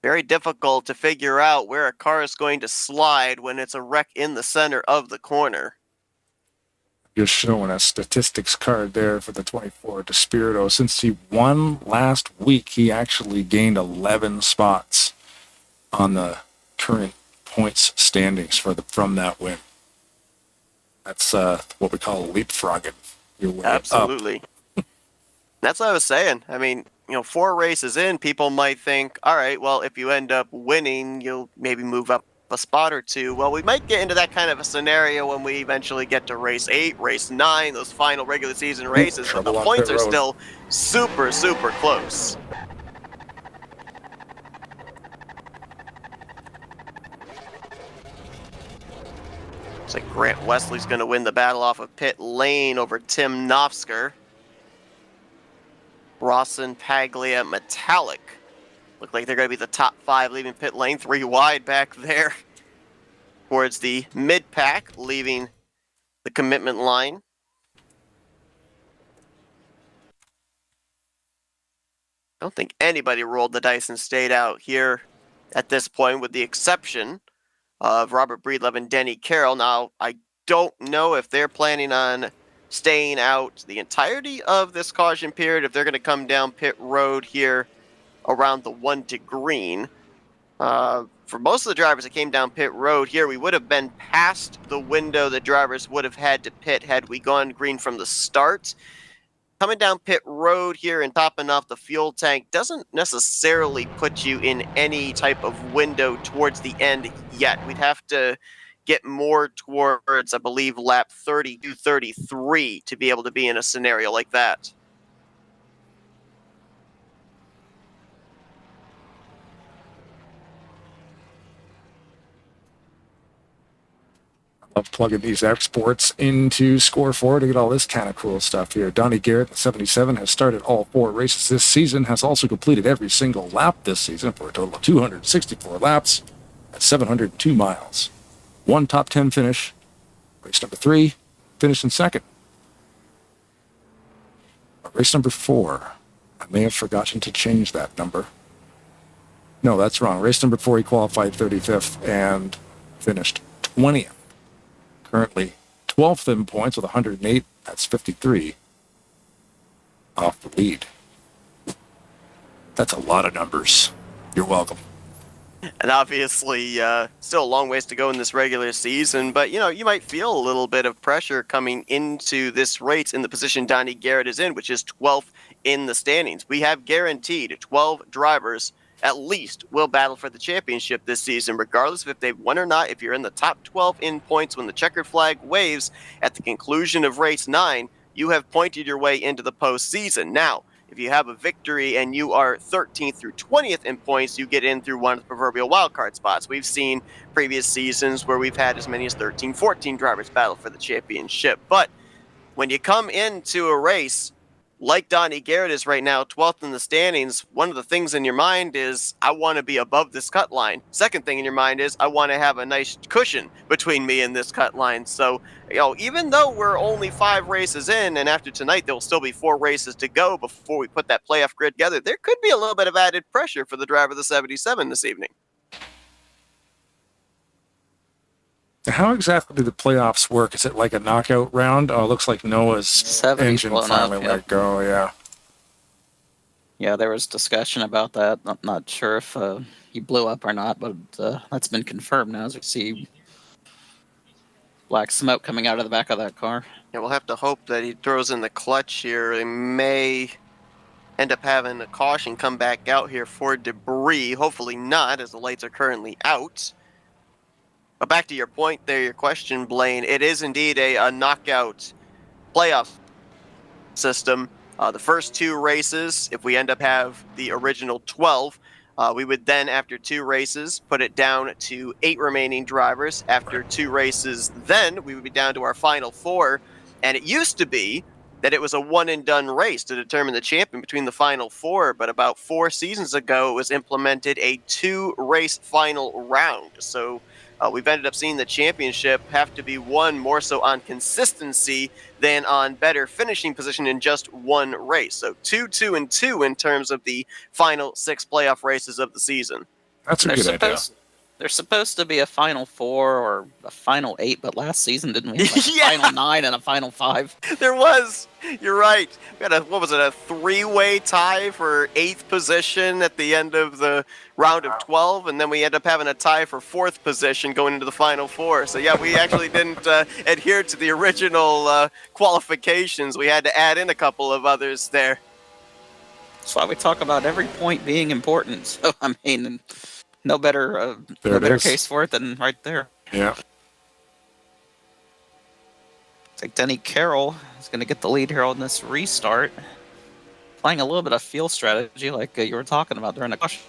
Very difficult to figure out where a car is going to slide when it's a wreck in the center of the corner. Just showing a statistics card there for the 24 Despirito. Since he won last week, he actually gained 11 spots on the current points standings from that win. That's what we call leapfrogging your way Absolutely. That's what I was saying. I mean, 4 races in, people might think, all right, well, if you end up winning, you'll maybe move up a spot or two. Well, we might get into that kind of a scenario when we eventually get to race 8, race 9, those final regular season races, but the points are still super, super close. Looks like Grant Wesley's going to win the battle off of pit lane over Tim Nofsker. Rawson, Paglia, Metallic. Look like they're going to be the top 5 leaving pit lane. 3 wide back there towards the mid-pack, leaving the commitment line. I don't think anybody rolled the dice and stayed out here at this point, with the exception of Robert Breedlove and Denny Carroll. Now, I don't know if they're planning on staying out the entirety of this caution period, if they're going to come down pit road here around the 1 to green. For most of the drivers that came down pit road here, we would have been past the window the drivers would have had to pit had we gone green from the start. Coming down pit road here and topping off the fuel tank doesn't necessarily put you in any type of window towards the end yet. We'd have to get more towards, I believe, lap 32, 33 to be able to be in a scenario like that. Love plugging these exports into Score 4 to get all this kind of cool stuff here. Donnie Garrett, the 77, has started all 4 races this season, has also completed every single lap this season for a total of 264 laps at 702 miles. 1 top 10 finish. Race number 3, finished in second. Race number 4, I may have forgotten to change that number. No, that's wrong. Race number 4, he qualified 35th and finished 20th. Currently 12th in points with 108. That's 53 off the lead. That's a lot of numbers. You're welcome. And obviously, still a long ways to go in this regular season, but you might feel a little bit of pressure coming into this race in the position Donnie Garrett is in, which is 12th in the standings. We have guaranteed 12 drivers at least will battle for the championship this season, regardless of if they've won or not. If you're in the top 12 in points when the checkered flag waves at the conclusion of race 9, you have pointed your way into the postseason. Now, if you have a victory and you are 13th through 20th in points, you get in through one of the proverbial wildcard spots. We've seen previous seasons where we've had as many as 13, 14 drivers battle for the championship. But when you come into a race like Donnie Garrett is right now, 12th in the standings, one of the things in your mind is, I want to be above this cut line. Second thing in your mind is, I want to have a nice cushion between me and this cut line. So, even though we're only 5 races in, and after tonight there will still be 4 races to go before we put that playoff grid together, there could be a little bit of added pressure for the driver of the 77 this evening. How exactly do the playoffs work? Is it like a knockout round? Oh, it looks like Noah's engine finally let go, yeah. Yeah, there was discussion about that. I'm not sure if he blew up or not, but that's been confirmed now as we see black smoke coming out of the back of that car. Yeah, we'll have to hope that he throws in the clutch here. They may end up having a caution come back out here for debris. Hopefully not, as the lights are currently out. But back to your point there, your question, Blaine, it is indeed a knockout playoff system. The first 2 races, if we end up have the original 12, we would then, after 2 races, put it down to 8 remaining drivers. After 2 races, then we would be down to our final 4. And it used to be that it was a one-and-done race to determine the champion between the final 4. But about 4 seasons ago, it was implemented a 2-race final round. So we've ended up seeing the championship have to be won more so on consistency than on better finishing position in just one race. So 2-2-2 in terms of the final 6 playoff races of the season. That's a good idea. There's supposed to be a Final 4 or a Final 8, but last season didn't we have like Yeah. a Final 9 and a Final 5? There was. You're right. We had a 3-way tie for 8th position at the end of the round of 12, and then we ended up having a tie for 4th position going into the Final 4. So yeah, we actually didn't adhere to the original qualifications. We had to add in a couple of others there. That's why we talk about every point being important. So I mean, no better case for it than right there. Yeah. It's like Denny Carroll is going to get the lead here on this restart. Playing a little bit of field strategy like you were talking about during the caution,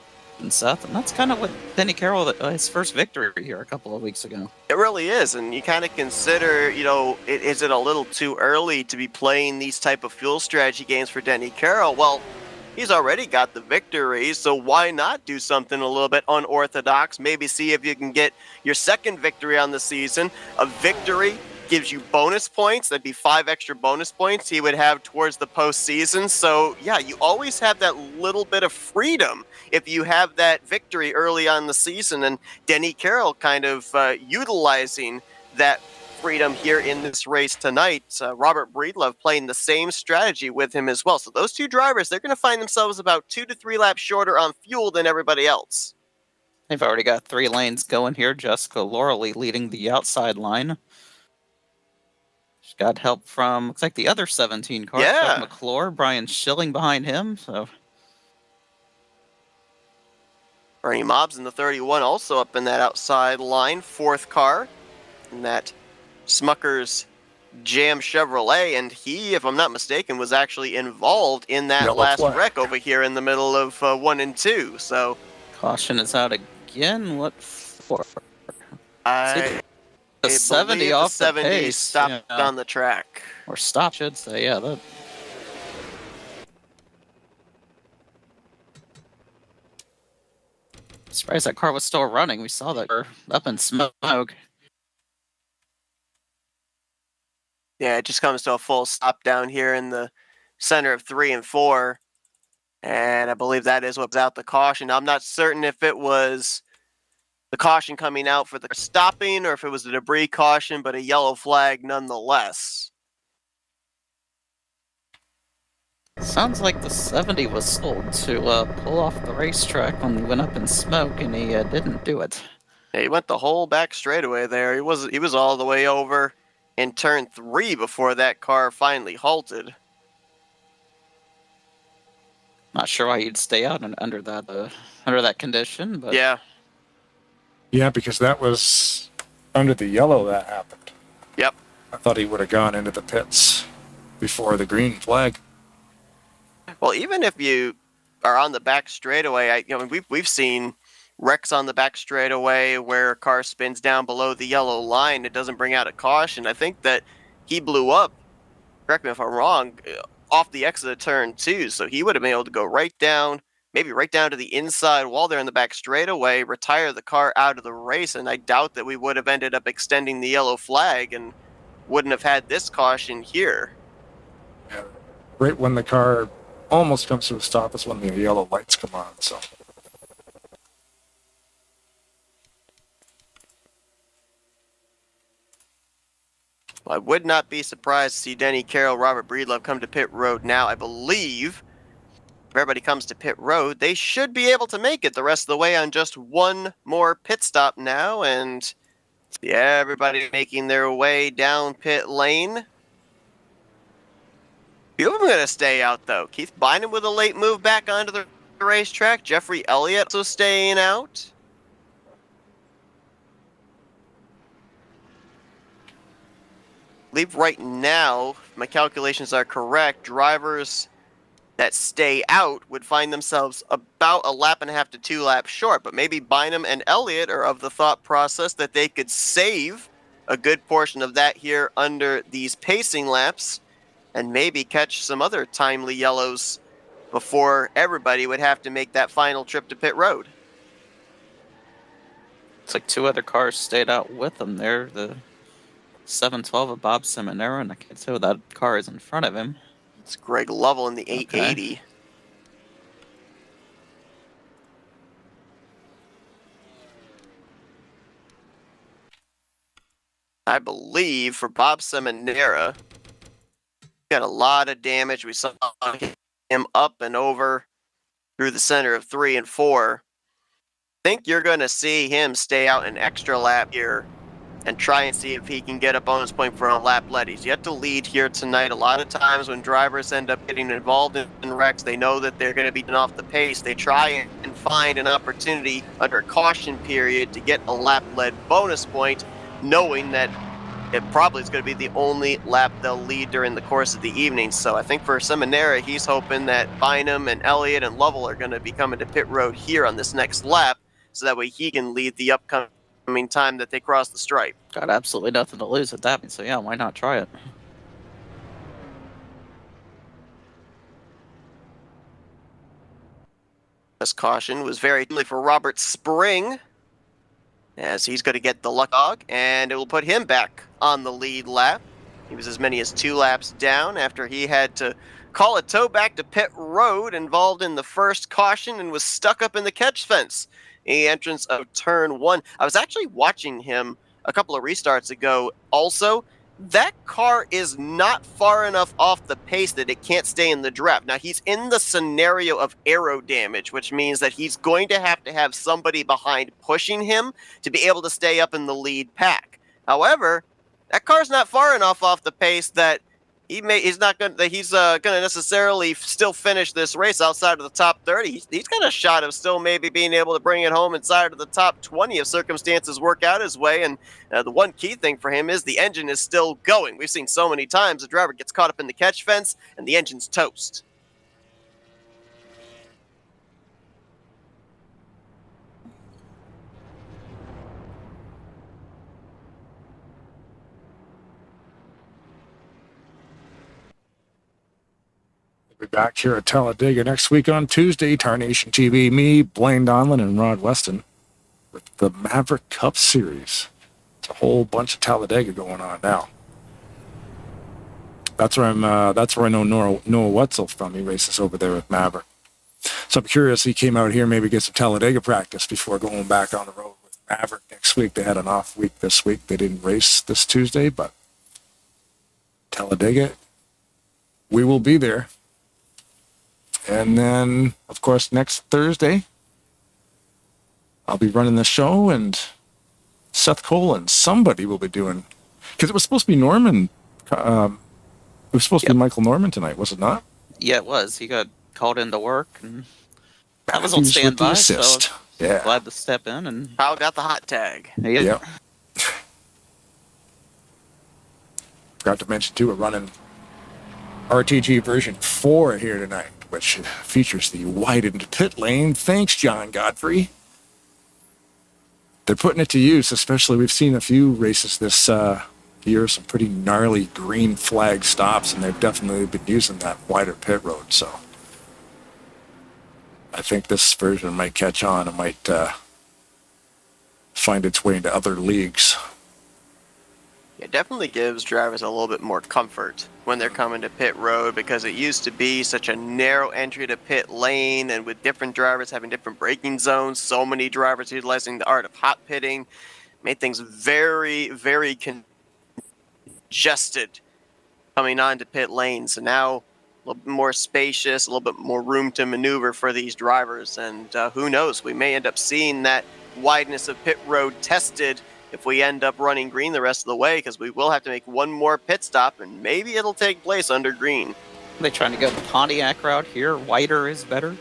Seth. And that's kind of what Denny Carroll, his first victory here a couple of weeks ago. It really is. And you kind of consider, is it a little too early to be playing these type of field strategy games for Denny Carroll? Well, he's already got the victory, so why not do something a little bit unorthodox? Maybe see if you can get your second victory on the season. A victory gives you bonus points. That'd be 5 extra bonus points he would have towards the postseason. So, yeah, you always have that little bit of freedom if you have that victory early on the season. And Denny Carroll kind of utilizing that freedom here in this race tonight. Robert Breedlove playing the same strategy with him as well. So those two drivers, they're going to find themselves about 2 to 3 laps shorter on fuel than everybody else. They've already got 3 lanes going here. Jessica Lauralee leading the outside line. She's got help from, looks like the other 17 cars. Yeah. McClure, Brian Schilling behind him. So Bernie Mobbs in the 31 also up in that outside line. 4th car in that Smucker's Jam Chevrolet, and he, if I'm not mistaken, was actually involved in that last wreck over here in the middle of 1 and 2. So caution is out again. What for? The 70 off the 70 pace. stopped on the track. Or stop, should say. Yeah, that. Surprised that car was still running. We saw that up in smoke. Yeah, it just comes to a full stop down here in the center of 3 and 4. And I believe that is what was out the caution. Now, I'm not certain if it was the caution coming out for the stopping or if it was a debris caution, but a yellow flag nonetheless. Sounds like the 70 was sold to pull off the racetrack when we went up in smoke, and he didn't do it. Yeah, he went the whole back straightaway there. He was all the way over in turn 3 before that car finally halted. Not sure why you'd stay out under that condition, but yeah, because that was under the yellow that happened. Yep. I thought he would have gone into the pits before the green flag. Well, even if you are on the back straightaway, we've seen wrecks on the back straightaway where a car spins down below the yellow line. It doesn't bring out a caution. I think that he blew up, correct me if I'm wrong, off the exit of turn 2. So he would have been able to go right down, maybe right down to the inside wall there in the back straightaway, retire the car out of the race. And I doubt that we would have ended up extending the yellow flag and wouldn't have had this caution here. Yeah. Right when the car almost comes to a stop is when the yellow lights come on. So I would not be surprised to see Denny Carroll, Robert Breedlove come to pit road now. I believe if everybody comes to pit road, they should be able to make it the rest of the way on just one more pit stop now. And see everybody making their way down pit lane. Few of them going to stay out, though. Keith Bynum with a late move back onto the racetrack. Jeffrey Elliott also staying out. I believe right now, if my calculations are correct, drivers that stay out would find themselves about a lap and a half to 2 laps short. But maybe Bynum and Elliott are of the thought process that they could save a good portion of that here under these pacing laps and maybe catch some other timely yellows before everybody would have to make that final trip to pit road. Looks like two other cars stayed out with him there. The 712 of Bob Seminara, and I can't say what that car is in front of him. It's Greg Lovell in the 880. Okay. I believe for Bob Seminara, got a lot of damage. We saw him up and over through the center of 3 and 4. I think you're going to see him stay out an extra lap here and try and see if he can get a bonus point for a lap led. He's yet to lead here tonight. A lot of times when drivers end up getting involved in wrecks, they know that they're going to be off the pace. They try and find an opportunity under a caution period to get a lap led bonus point, knowing that it probably is going to be the only lap they'll lead during the course of the evening. So I think for Seminara, he's hoping that Bynum and Elliott and Lovell are going to be coming to pit road here on this next lap, so that way he can lead the upcoming time that they cross the stripe. Got absolutely nothing to lose at that point, so yeah, why not try it? This caution was very timely for Robert Spring, as he's going to get the luck dog, and it will put him back on the lead lap. He was as many as 2 laps down after he had to call a tow back to pit road, involved in the first caution, and was stuck up in the catch fence. The entrance of turn 1. I was actually watching him a couple of restarts ago also. That car is not far enough off the pace that it can't stay in the draft. Now, he's in the scenario of aero damage, which means that he's going to have somebody behind pushing him to be able to stay up in the lead pack. However, that car's not far enough off the pace that he's going to necessarily still finish this race outside of the top 30. He's got a shot of still maybe being able to bring it home inside of the top 20 if circumstances work out his way. And the one key thing for him is the engine is still going. We've seen so many times the driver gets caught up in the catch fence and the engine's toast. We'll be back here at Talladega next week on Tuesday. Tarnation TV, me, Blaine Donlin, and Rod Weston with the Maverick Cup Series. It's a whole bunch of Talladega going on now. That's where I know Noah Wetzel from. He races over there with Maverick. So I'm curious, he came out here, maybe get some Talladega practice before going back on the road with Maverick next week. They had an off week this week. They didn't race this Tuesday, but Talladega, we will be there. And then, of course, next Thursday, I'll be running the show, and Seth Cole and somebody will be doing, because it was supposed to be Norman. It was supposed to be Michael Norman tonight, was it not? Yeah, it was. He got called into work, and I was on standby, so yeah, glad to step in. And Powell got the hot tag. Yeah. Forgot to mention, too, we're running RTG version 4 here tonight, which features the widened pit lane. Thanks, John Godfrey. They're putting it to use, especially we've seen a few races this year, some pretty gnarly green flag stops, and they've definitely been using that wider pit road. So I think this version might catch on. It might find its way into other leagues. It definitely gives drivers a little bit more comfort when they're coming to pit road, because it used to be such a narrow entry to pit lane, and with different drivers having different braking zones, so many drivers utilizing the art of hot pitting, made things very, very congested coming onto pit lane. So now a little bit more spacious, a little bit more room to maneuver for these drivers, and who knows, we may end up seeing that wideness of pit road tested if we end up running green the rest of the way, because we will have to make one more pit stop, and maybe it'll take place under green. Are they trying to go the Pontiac route here? Wider is better?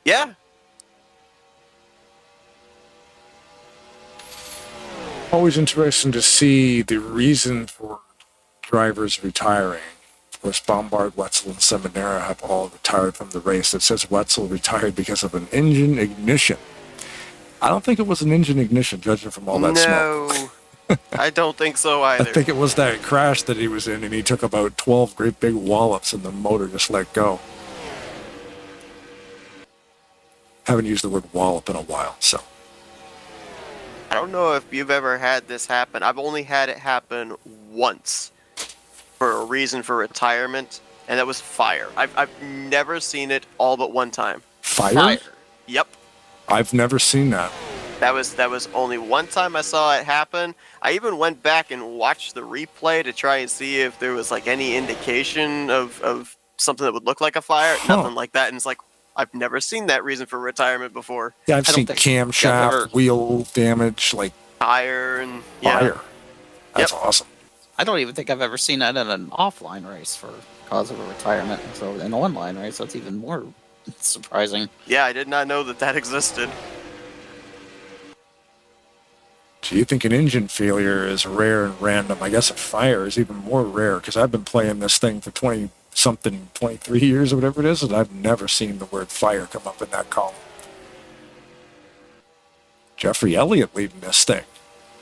Yeah. Always interesting to see the reason for drivers retiring. Of course, Bombard, Wetzel, and Seminara have all retired from the race. It says Wetzel retired because of an engine ignition. I don't think it was an engine ignition, judging from all that smoke. No, I don't think so either. I think it was that crash that he was in, and he took about 12 great big wallops, and the motor just let go. Haven't used the word wallop in a while, so. I don't know if you've ever had this happen. I've only had it happen once for a reason for retirement, and that was fire. I've never seen it all but one time. Fire? Yep. I've never seen that. That was only one time I saw it happen. I even went back and watched the replay to try and see if there was like any indication of something that would look like a fire. Nothing like that. And it's like, I've never seen that reason for retirement before. Yeah, I've seen camshaft, wheel damage, like tire and fire. That's awesome. I don't even think I've ever seen that in an offline race for cause of a retirement. So in an online race, that's even more surprising. Yeah, I did not know that existed. Do you think an engine failure is rare and random? I guess a fire is even more rare because I've been playing this thing for 23 years or whatever it is, and I've never seen the word fire come up in that column. Jeffrey Elliott leading this thing.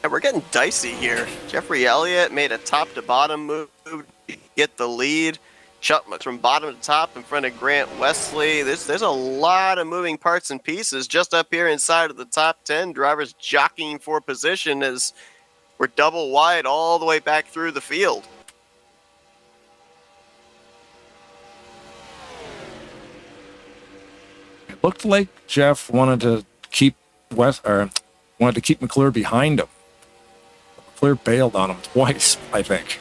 Yeah, we're getting dicey here. Jeffrey Elliott made a top-to-bottom move to get the lead. From bottom to top in front of Grant Wesley. There's a lot of moving parts and pieces just up here inside of the top 10. Drivers jockeying for position as we're double wide all the way back through the field. It looked like Jeff wanted to keep McClure behind him. McClure bailed on him twice, I think.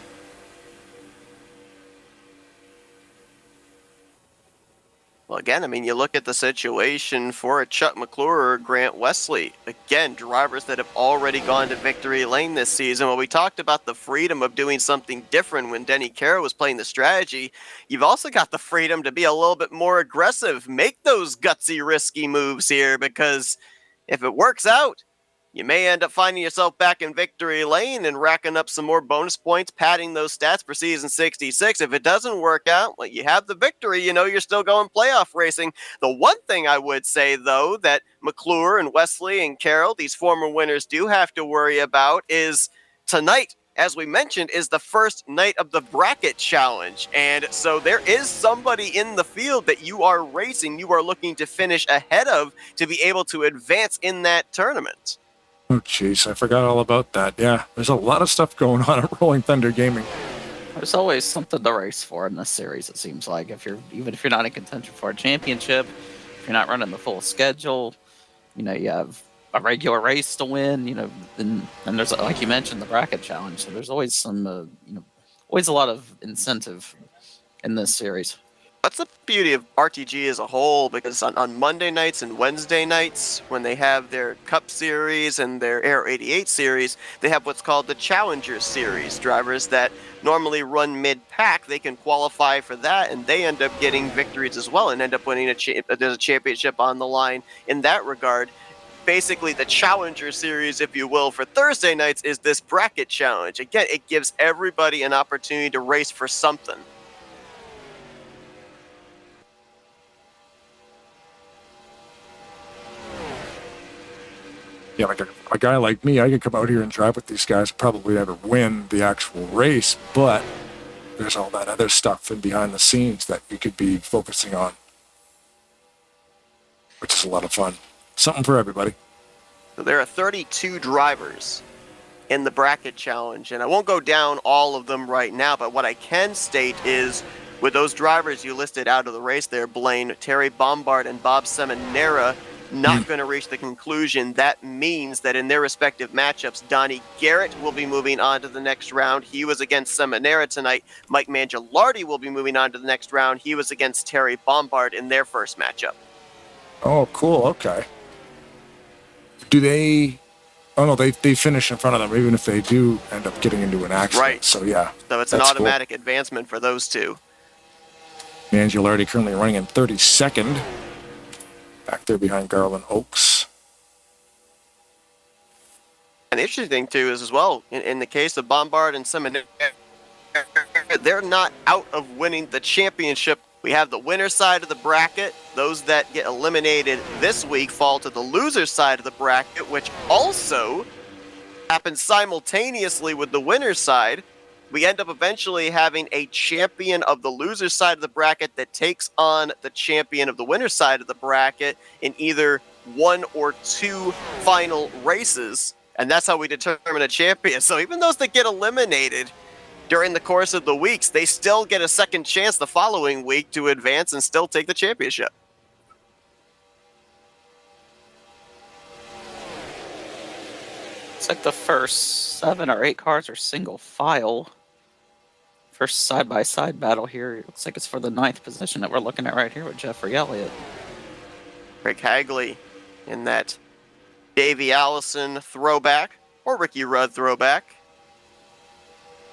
Well, again, I mean, you look at the situation for a Chuck McClure or Grant Wesley. Again, drivers that have already gone to victory lane this season. Well, we talked about the freedom of doing something different when Denny Carroll was playing the strategy. You've also got the freedom to be a little bit more aggressive. Make those gutsy, risky moves here, because if it works out, you may end up finding yourself back in victory lane and racking up some more bonus points, padding those stats for season 66. If it doesn't work out, well, you have the victory. You know you're still going playoff racing. The one thing I would say, though, that McClure and Wesley and Carroll, these former winners, do have to worry about is tonight, as we mentioned, is the first night of the bracket challenge. And so there is somebody in the field that you are racing, you are looking to finish ahead of to be able to advance in that tournament. Oh, jeez, I forgot all about that. Yeah, there's a lot of stuff going on at Rolling Thunder Gaming. There's always something to race for in this series, it seems like. Even if you're not in contention for a championship, if you're not running the full schedule, you have a regular race to win, and there's, like you mentioned, the bracket challenge. So there's always always a lot of incentive in this series. That's the beauty of RTG as a whole, because on Monday nights and Wednesday nights, when they have their Cup Series and their Air 88 Series, they have what's called the Challenger Series. Drivers that normally run mid-pack, they can qualify for that, and they end up getting victories as well and end up winning there's a championship on the line in that regard. Basically, the Challenger Series, if you will, for Thursday nights is this bracket challenge. Again, it gives everybody an opportunity to race for something. Yeah, like a guy like me, I could come out here and drive with these guys, probably never win the actual race, but there's all that other stuff in behind the scenes that you could be focusing on, which is a lot of fun. Something for everybody. So there are 32 drivers in the bracket challenge, and I won't go down all of them right now, but what I can state is with those drivers you listed out of the race there, Blaine, Terry Bombard, and Bob Seminara, not going to reach the conclusion. That means that in their respective matchups, Donnie Garrett will be moving on to the next round. He was against Seminara tonight. Mike Mangialardi will be moving on to the next round. He was against Terry Bombard in their first matchup. Oh, cool. Okay. Do they... Oh, no, they finish in front of them, even if they do end up getting into an accident. Right. So, yeah. So it's an automatic advancement for those two. Mangialardi currently running in 32nd. Back there behind Garland Oaks. And the interesting thing, too, is as well, in the case of Bombard and Seminara, they're not out of winning the championship. We have the winner side of the bracket. Those that get eliminated this week fall to the loser side of the bracket, which also happens simultaneously with the winner side. We end up eventually having a champion of the loser side of the bracket that takes on the champion of the winner side of the bracket in either one or two final races. And that's how we determine a champion. So even those that get eliminated during the course of the weeks, they still get a second chance the following week to advance and still take the championship. It's like the first 7 or 8 cars are single file. First side-by-side battle here. It looks like it's for the 9th position that we're looking at right here with Jeffrey Elliott. Craig Hagley in that Davey Allison throwback, or Ricky Rudd throwback.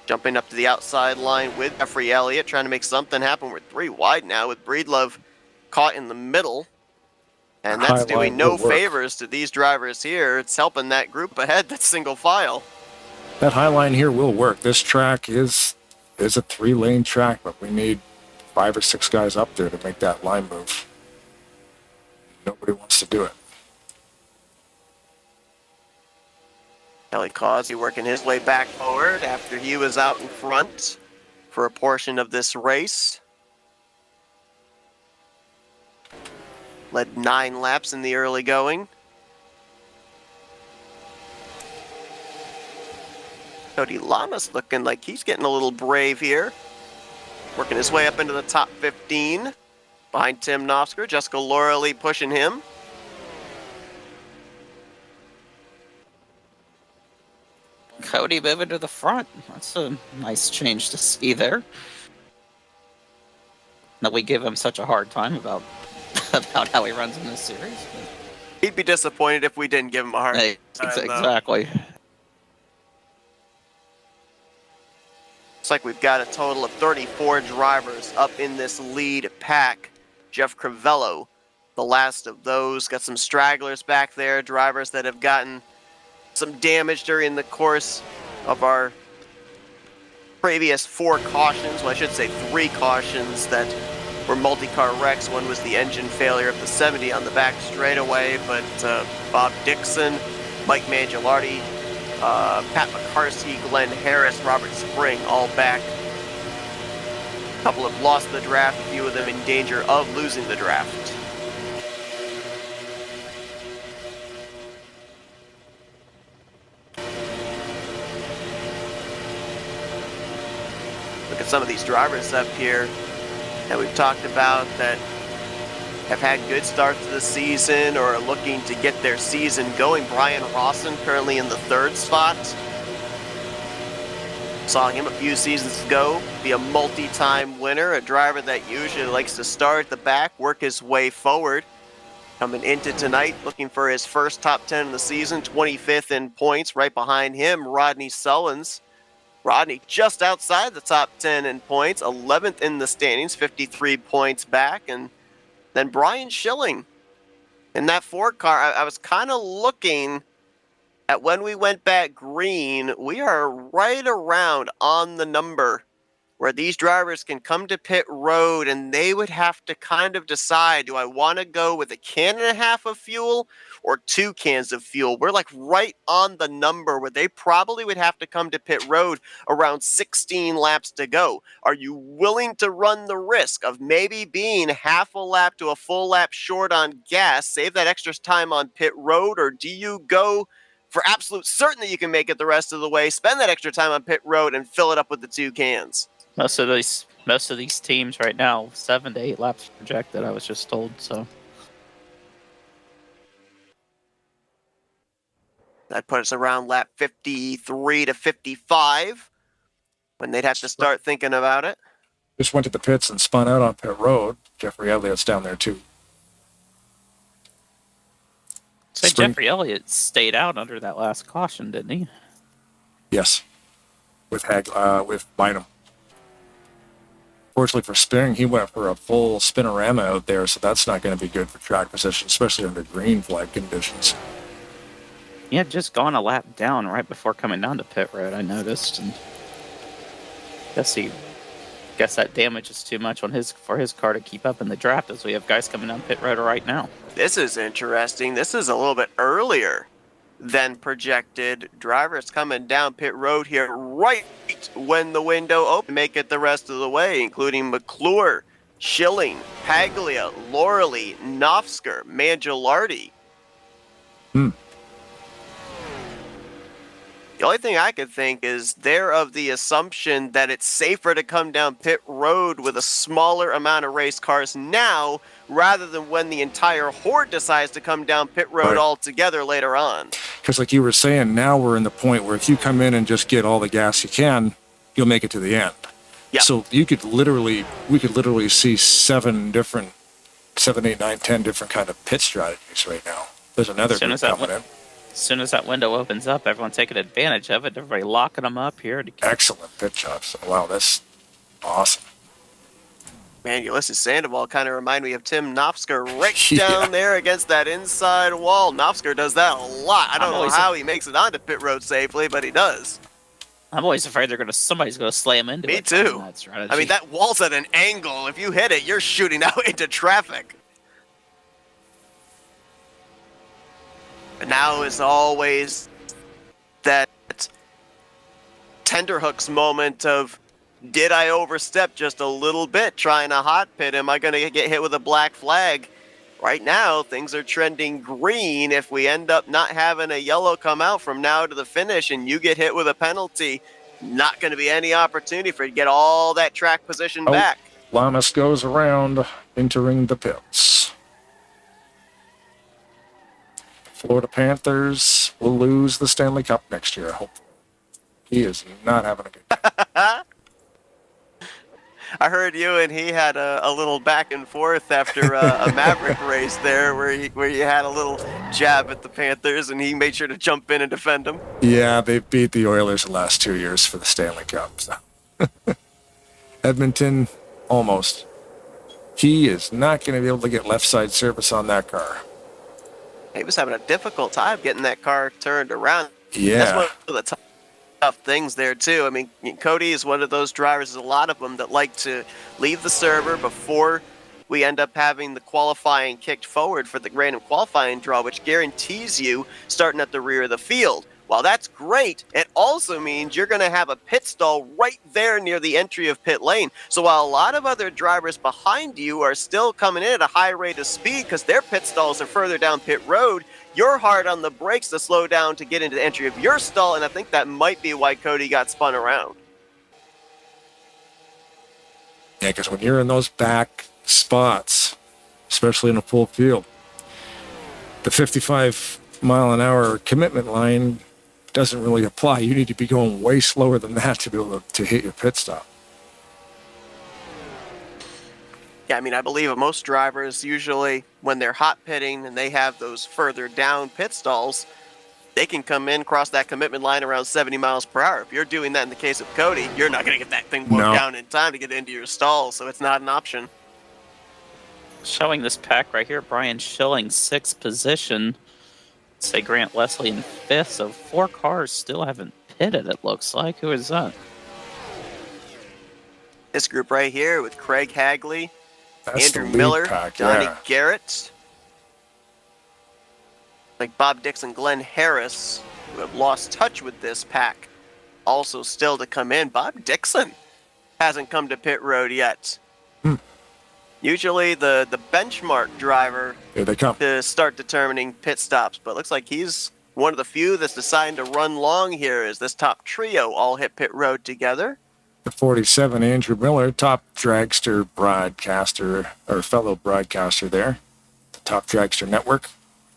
Jumping up to the outside line with Jeffrey Elliott, trying to make something happen. We're 3 wide now with Breedlove caught in the middle. And that's doing no favors to these drivers here. It's helping that group ahead, that's single file. That high line here will work. This track is a 3-lane track, but we need 5 or 6 guys up there to make that line move. Nobody wants to do it. Kelly Causey working his way back forward after he was out in front for a portion of this race. Led 9 laps in the early going. Cody Lamas looking like he's getting a little brave here. Working his way up into the top 15. Behind Tim Nofsker, Jessica Loralee pushing him. Cody moving to the front. That's a nice change to see there. That we give him such a hard time about how he runs in this series. He'd be disappointed if we didn't give him a hard time. Exactly. Looks like we've got a total of 34 drivers up in this lead pack. Jeff Crivello, the last of those. Got some stragglers back there, drivers that have gotten some damage during the course of our previous 4 cautions. Well, I should say 3 cautions that were multi-car wrecks. One was the engine failure of the 70 on the back straightaway, but Bob Dixon, Mike Mangialardi, Pat McCarskey, Glenn Harris, Robert Spring, all back. A couple have lost the draft, a few of them in danger of losing the draft. Look at some of these drivers up here that we've talked about that have had good starts to the season or are looking to get their season going. Brian Rawson currently in the 3rd spot. Saw him a few seasons ago be a multi-time winner, a driver that usually likes to start at the back, work his way forward. Coming into tonight, looking for his first top 10 in the season, 25th in points. Right behind him, Rodney Sullins. Rodney just outside the top 10 in points, 11th in the standings, 53 points back. And then Brian Schilling in that 4 car. I was kind of looking at when we went back green. We are right around on the number where these drivers can come to pit road and they would have to kind of decide, do I want to go with a 1.5 cans of fuel or 2 cans of fuel? We're like right on the number where they probably would have to come to pit road around 16 laps to go. Are you willing to run the risk of maybe being half a lap to a full lap short on gas, save that extra time on pit road, or do you go for absolute certain that you can make it the rest of the way, spend that extra time on pit road and fill it up with the 2 cans? Most of these teams right now, 7 to 8 laps projected, I was just told, so. That put us around lap 53 to 55 when they'd have to start thinking about it. Just went to the pits and spun out on pit road. Jeffrey Elliott's down there too. So Jeffrey Elliott stayed out under that last caution, didn't he? Yes, with Bynum. Fortunately for Spring, he went for a full spinorama out there, so that's not going to be good for track position, especially under green flag conditions. He had just gone a lap down right before coming down to pit road, I noticed, and guess that damage is too much for his car to keep up in the draft, as we have guys coming down pit road right now. This is interesting. This is a little bit earlier than projected. Drivers coming down pit road here right when the window opened, make it the rest of the way, including McClure, Schilling, Paglia, Loralee, Nofsker, Mangialardi. The only thing I could think is they're of the assumption that it's safer to come down pit road with a smaller amount of race cars now rather than when the entire horde decides to come down pit road Right. altogether later on. Because like you were saying, now we're in the point where if you come in and just get all the gas you can, you'll make it to the end. Yeah. So we could literally see 7, 8, 9, 10 different kind of pit strategies right now. There's another group coming in. As soon as that window opens up, everyone's taking advantage of it. Everybody locking them up here. Excellent pit shots. Wow, that's awesome. Man, Ulysses Sandoval kind of remind me of Tim Knopsker right down there against that inside wall. Knopsker does that a lot. I don't know how he makes it onto pit road safely, but he does. I'm always afraid somebody's gonna slam into it. Me too. That strategy. I mean, that wall's at an angle. If you hit it, you're shooting out into traffic. But now is always that tenterhooks moment of, did I overstep just a little bit trying to hot pit? Am I going to get hit with a black flag? Right now, things are trending green. If we end up not having a yellow come out from now to the finish and you get hit with a penalty, not going to be any opportunity for you to get all that track position back. Lamas goes around, entering the pits. Florida Panthers will lose the Stanley Cup next year, hopefully. He is not having a good time. I heard you and he had a little back and forth after a Maverick race there where you had a little jab at the Panthers and he made sure to jump in and defend them. Yeah, they beat the Oilers the last 2 years for the Stanley Cup. So. Edmonton, almost. He is not going to be able to get left side service on that car. He was having a difficult time getting that car turned around. Yeah. That's one of the tough things there, too. I mean, Cody is one of those drivers, there's a lot of them that like to leave the server before we end up having the qualifying kicked forward for the random qualifying draw, which guarantees you starting at the rear of the field. While that's great, it also means you're going to have a pit stall right there near the entry of pit lane. So while a lot of other drivers behind you are still coming in at a high rate of speed because their pit stalls are further down pit road, you're hard on the brakes to slow down to get into the entry of your stall, and I think that might be why Cody got spun around. Yeah, because when you're in those back spots, especially in a full field, the 55-mile-an-hour commitment line doesn't really apply. You need to be going way slower than that to be able to hit your pit stop. Yeah, I mean, I believe most drivers usually, when they're hot pitting and they have those further down pit stalls, they can come in, cross that commitment line around 70 miles per hour. If you're doing that in the case of Cody, you're not going to get that thing blown down in time to get into your stall, so it's not an option. Showing this pack right here, Brian Schilling, 6th position. Say Grant Leslie in 5th, so 4 cars still haven't pitted, it looks like. Who is that? This group right here with Craig Hagley, That's Andrew the lead Miller, pack, Johnny yeah. Garrett, like Bob Dixon, Glenn Harris, who have lost touch with this pack, also still to come in. Bob Dixon hasn't come to pit road yet. Usually the benchmark driver Here they come. to start determining pit stops, but looks like he's one of the few that's deciding to run long here as this top trio all hit pit road together. The 47, Andrew Miller, top dragster broadcaster, or fellow broadcaster there. The Top Dragster Network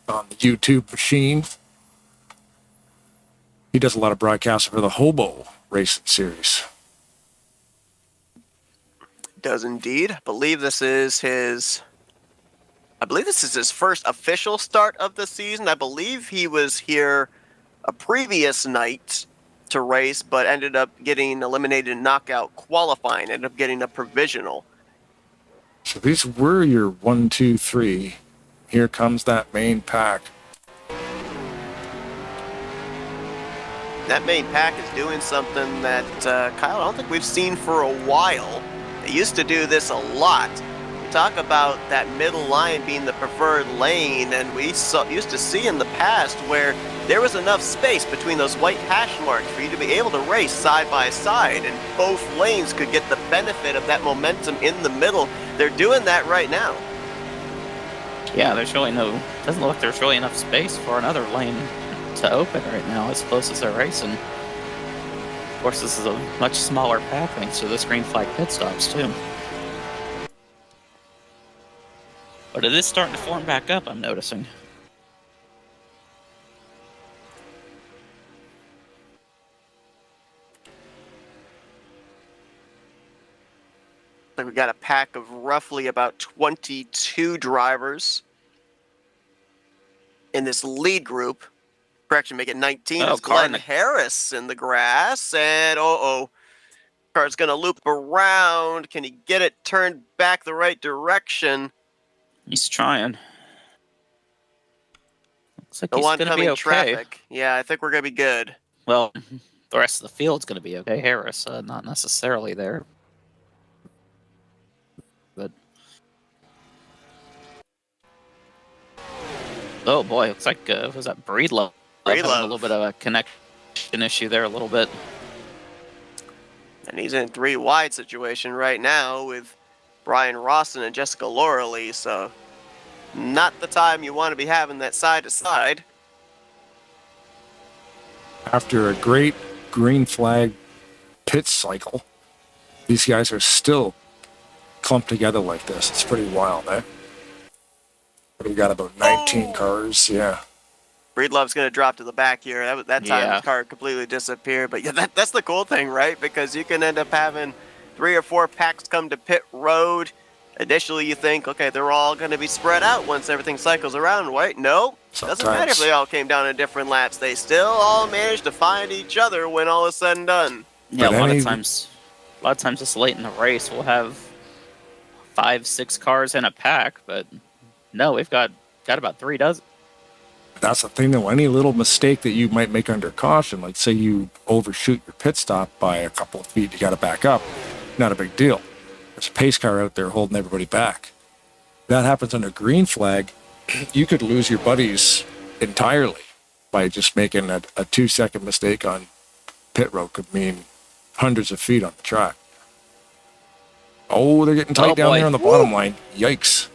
on the YouTube machine. He does a lot of broadcasting for the Hobo Racing Series. Does indeed. I believe this is his first official start of the season. I believe he was here a previous night to race, but ended up getting eliminated in knockout qualifying, ended up getting a provisional. So these were your 1, 2, 3. Here comes that main pack. That main pack is doing something that, Kyle, I don't think we've seen for a while. They used to do this a lot. We talk about that middle line being the preferred lane, and we used to see in the past where there was enough space between those white hash marks for you to be able to race side by side, and both lanes could get the benefit of that momentum in the middle. They're doing that right now. Yeah, there's really doesn't look like there's really enough space for another lane to to open right now as close as they're racing. Of course, this is a much smaller pack thanks to this green flag pit stops, too. But it is starting to form back up, I'm noticing. Like we got a pack of roughly about 22 drivers in this lead group. Correction, make it 19. Oh, It's Glenn car- Harris in the grass, and car's gonna loop around. Can he get it turned back the right direction? He's trying. Looks like No he's going to be oncoming okay. traffic. Yeah, I think we're gonna be good. Well, the rest of the field's going to be okay. Harris, not necessarily there. But oh boy, looks like was that Breedlove having a little bit of a connection issue there a little bit. And he's in 3 wide situation right now with Brian Rawson and Jessica Loralee, so not the time you want to be having that side to side. After a great green flag pit cycle, these guys are still clumped together like this. It's pretty wild, eh? But we got about 19 cars, yeah. Breedlove's going to drop to the back here. That time Yeah. his car completely disappeared. But yeah, that's the cool thing, right? Because you can end up having 3 or 4 packs come to pit road. Initially, you think, okay, they're all going to be spread out once everything cycles around, right? No, doesn't matter if they all came down in different laps. They still all managed to find each other when all is said and done. Yeah, But a lot of times this late in the race, we'll have 5-6 cars in a pack, but no, we've got about 3 dozen. That's the thing, though. Any little mistake that you might make under caution, like say you overshoot your pit stop by a couple of feet, you got to back up. Not a big deal. There's a pace car out there holding everybody back. That happens under green flag. You could lose your buddies entirely by just making a 2-second mistake on pit road. Could mean hundreds of feet on the track. Oh, they're getting tight down there on the bottom line. Yikes.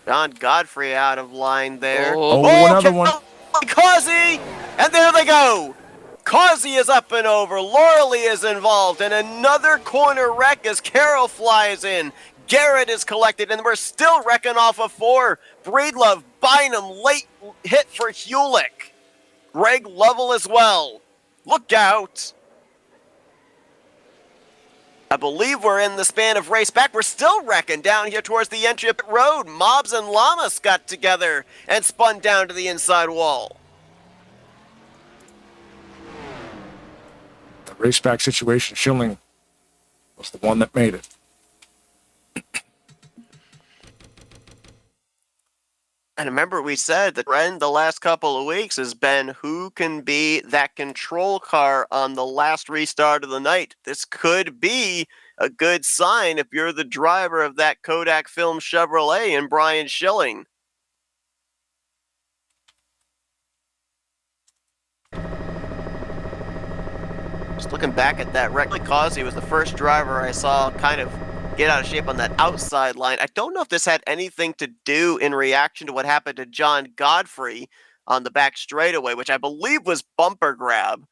John Godfrey out of line there. Oh, another one. Causey! And there they go! Causey is up and over. Loralee is involved. And another corner wreck as Carroll flies in. Garrett is collected, and we're still wrecking off of 4. Breedlove, Bynum, late hit for Hewlick. Greg Lovell as well. Look out. I believe we're in the span of race back. We're still wrecking down here towards the entry up road. Mobs and Llamas got together and spun down to the inside wall. The race back situation, Schilling was the one that made it. And remember, we said the trend the last couple of weeks has been who can be that control car on the last restart of the night. This could be a good sign if you're the driver of that Kodak Film Chevrolet and Brian Schilling. Just looking back at that wreck, Causey was the first driver I saw kind of get out of shape on that outside line. I don't know if this had anything to do in reaction to what happened to John Godfrey on the back straightaway, which I believe was bumper grab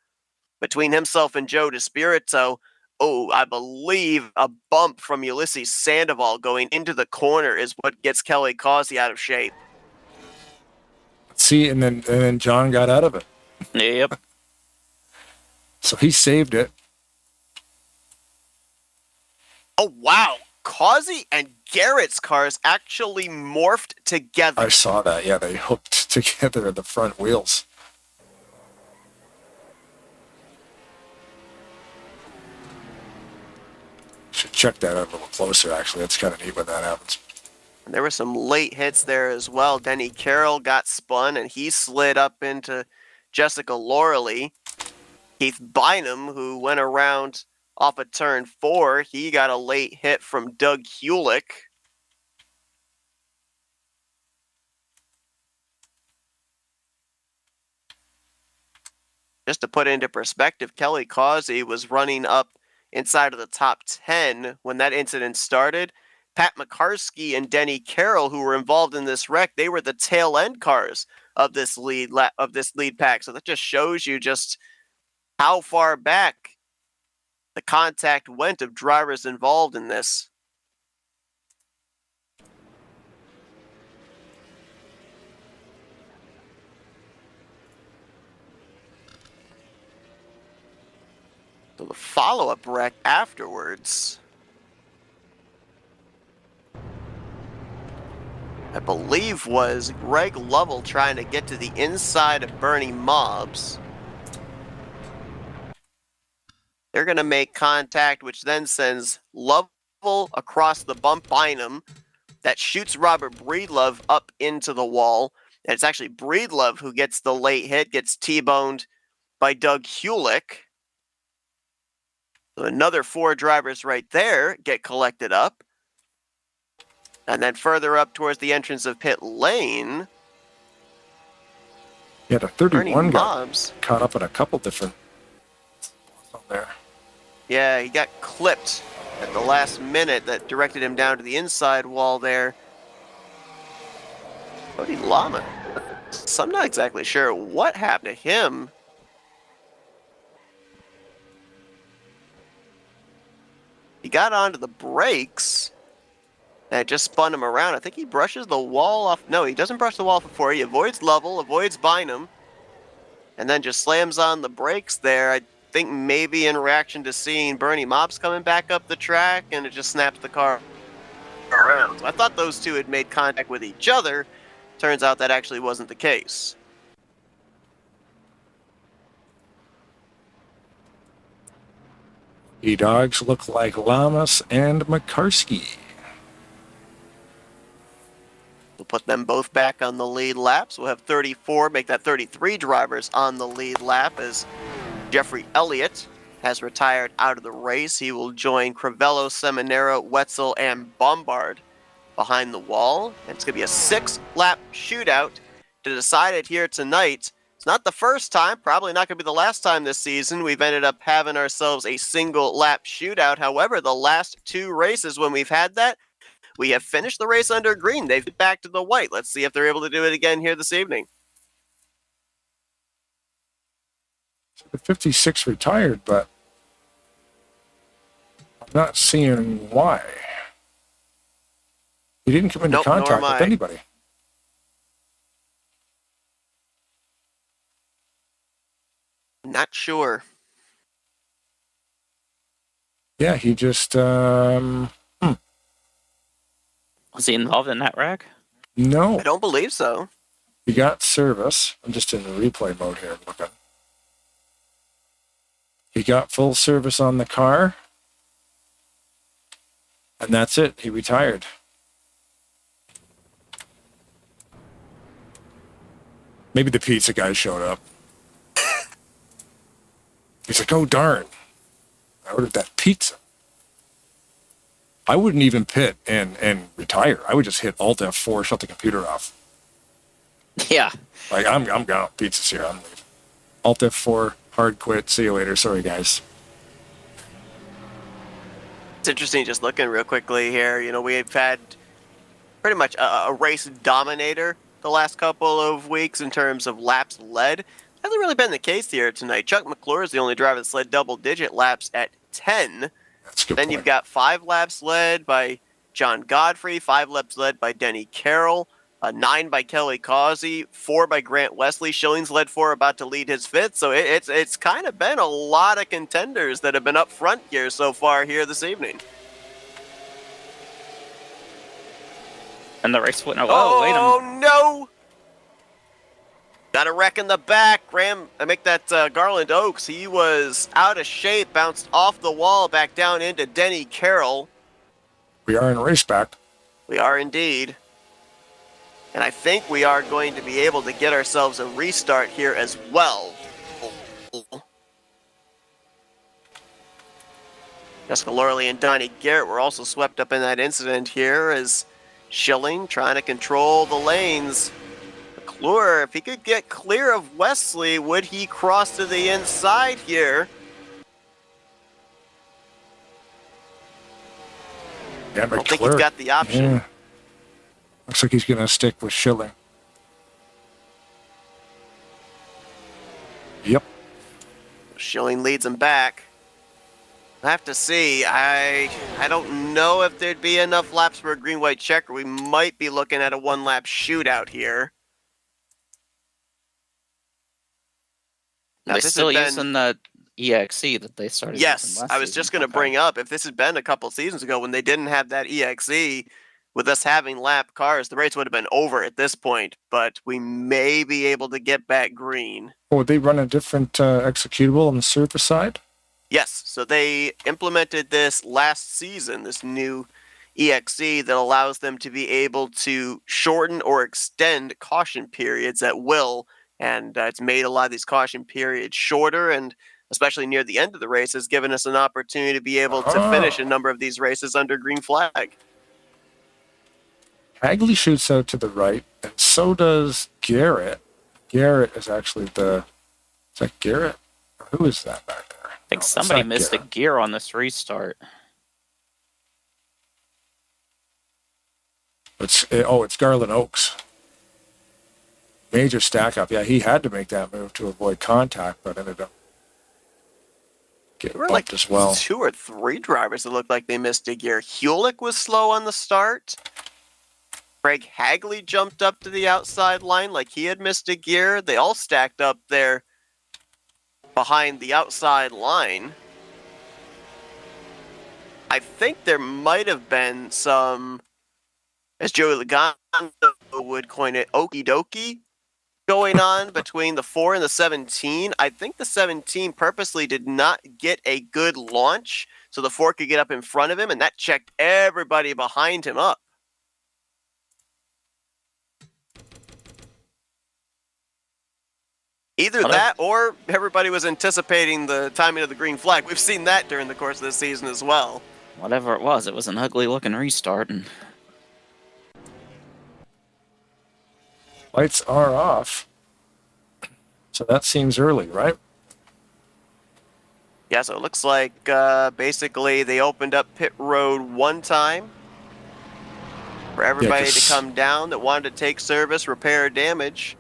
between himself and Joe DeSpirito. Oh, I believe a bump from Ulysses Sandoval going into the corner is what gets Kelly Causey out of shape. See, and then John got out of it. Yep. So he saved it. Oh, wow. Causey and Garrett's cars actually morphed together. I saw that. Yeah, they hooked together at the front wheels. Should check that out a little closer, actually. That's kind of neat when that happens. And there were some late hits there as well. Denny Carroll got spun, and he slid up into Jessica Loralee. Keith Bynum, who went around off of turn 4, he got a late hit from Doug Hewlick. Just to put it into perspective, Kelly Causey was running up inside of the top 10 when that incident started. Pat McCarsky and Denny Carroll, who were involved in this wreck, they were the tail end cars of this lead pack. So that just shows you just how far back the contact went of drivers involved in this. So the follow-up wreck afterwards, I believe, was Greg Lovell trying to get to the inside of Bernie Mobbs. They're going to make contact, which then sends Lovell across the bump Bynum. That shoots Robert Breedlove up into the wall. And it's actually Breedlove who gets the late hit, gets T-boned by Doug Hulick. So another 4 drivers right there get collected up. And then further up towards the entrance of pit lane, Yeah, the 31 got Mobbs caught up in a couple different on there. Yeah, he got clipped at the last minute. That directed him down to the inside wall there. Cody Lama. So I'm not exactly sure what happened to him. He got onto the brakes, and it just spun him around. I think he brushes the wall off. No, he doesn't brush the wall before. He avoids Lovell, avoids Bynum, and then just slams on the brakes there. I think maybe in reaction to seeing Bernie Mobbs coming back up the track, and it just snaps the car around. So I thought those two had made contact with each other. Turns out that actually wasn't the case. E-Dogs look like Lamas and McCarsky. We'll put them both back on the lead laps. We'll have 34, make that 33 drivers on the lead lap as Jeffrey Elliott has retired out of the race. He will join Crivello, Seminara, Wetzel, and Bombard behind the wall. And it's going to be a 6-lap shootout to decide it here tonight. It's not the first time, probably not going to be the last time this season. We've ended up having ourselves a single-lap shootout. However, the last 2 races when we've had that, we have finished the race under green. They've been back to the white. Let's see if they're able to do it again here this evening. The 56 retired, but I'm not seeing why. He didn't come into contact with anybody. Not sure. Yeah, he just Was he involved in that wreck? no. I don't believe so. He got service. I'm just in the replay mode here looking. He got full service on the car. And that's it. He retired. Maybe the pizza guy showed up. He's like, oh, darn. I ordered that pizza. I wouldn't even pit and retire. I would just hit Alt F4, shut the computer off. Yeah. Like, I'm gone. Pizza's here. I'm leaving. Alt F4, hard quit. See you later. Sorry, guys. It's interesting just looking real quickly here. You know, we've had pretty much a race dominator the last couple of weeks in terms of laps led. Hasn't really been the case here tonight. Chuck McClure is the only driver that's led double-digit laps at 10. That's a good Then point. you've got 5 laps led by John Godfrey, 5 laps led by Denny Carroll, 9 by Kelly Causey, 4 by Grant Wesley. Schilling's led 4, about to lead his 5th. So it's kind of been a lot of contenders that have been up front here so far here this evening. And the race went. Oh, wait a minute. No! Got a wreck in the back. I make that Garland Oaks. He was out of shape, bounced off the wall back down into Denny Carroll. We are in race back. We are indeed. And I think we are going to be able to get ourselves a restart here as well. Jessica Lorley and Donnie Garrett were also swept up in that incident here as Schilling trying to control the lanes. McClure, if he could get clear of Wesley, would he cross to the inside here? Yeah, I don't think he's got the option. Yeah. Looks like he's going to stick with Schilling. Yep. Schilling leads him back. I have to see. I don't know if there'd be enough laps for a green-white checker. We might be looking at a one-lap shootout here. Now, They're still using the EXE that they started using Yes, last I was season. just going to bring up, if this had been a couple seasons ago when they didn't have that EXE, with us having lap cars, the race would have been over at this point, but we may be able to get back green. Oh, they run a different executable on the surface side? Yes, so they implemented this last season, this new EXE that allows them to be able to shorten or extend caution periods at will, and it's made a lot of these caution periods shorter, and especially near the end of the race has given us an opportunity to be able to finish a number of these races under green flag. Hagley shoots out to the right, and so does Garrett. Garrett is actually the... Is that Garrett? Who is that back there? I think somebody missed a gear on this restart. It's Garland Oaks. Major stack up. Yeah, he had to make that move to avoid contact, but ended up getting bumped like as well. 2 or 3 drivers that looked like they missed a gear. Hewlick was slow on the start. Craig Hagley jumped up to the outside line like he had missed a gear. They all stacked up there behind the outside line. I think there might have been some, as Joey Logano would coin it, okie dokie going on between the 4 and the 17. I think the 17 purposely did not get a good launch so the 4 could get up in front of him, and that checked everybody behind him up. Either that or everybody was anticipating the timing of the green flag. We've seen that during the course of this season as well. Whatever it was an ugly-looking restart. And Lights are off. So that seems early, right? Yeah, so it looks like basically they opened up pit road one time for everybody to come down that wanted to take service, repair, or damage.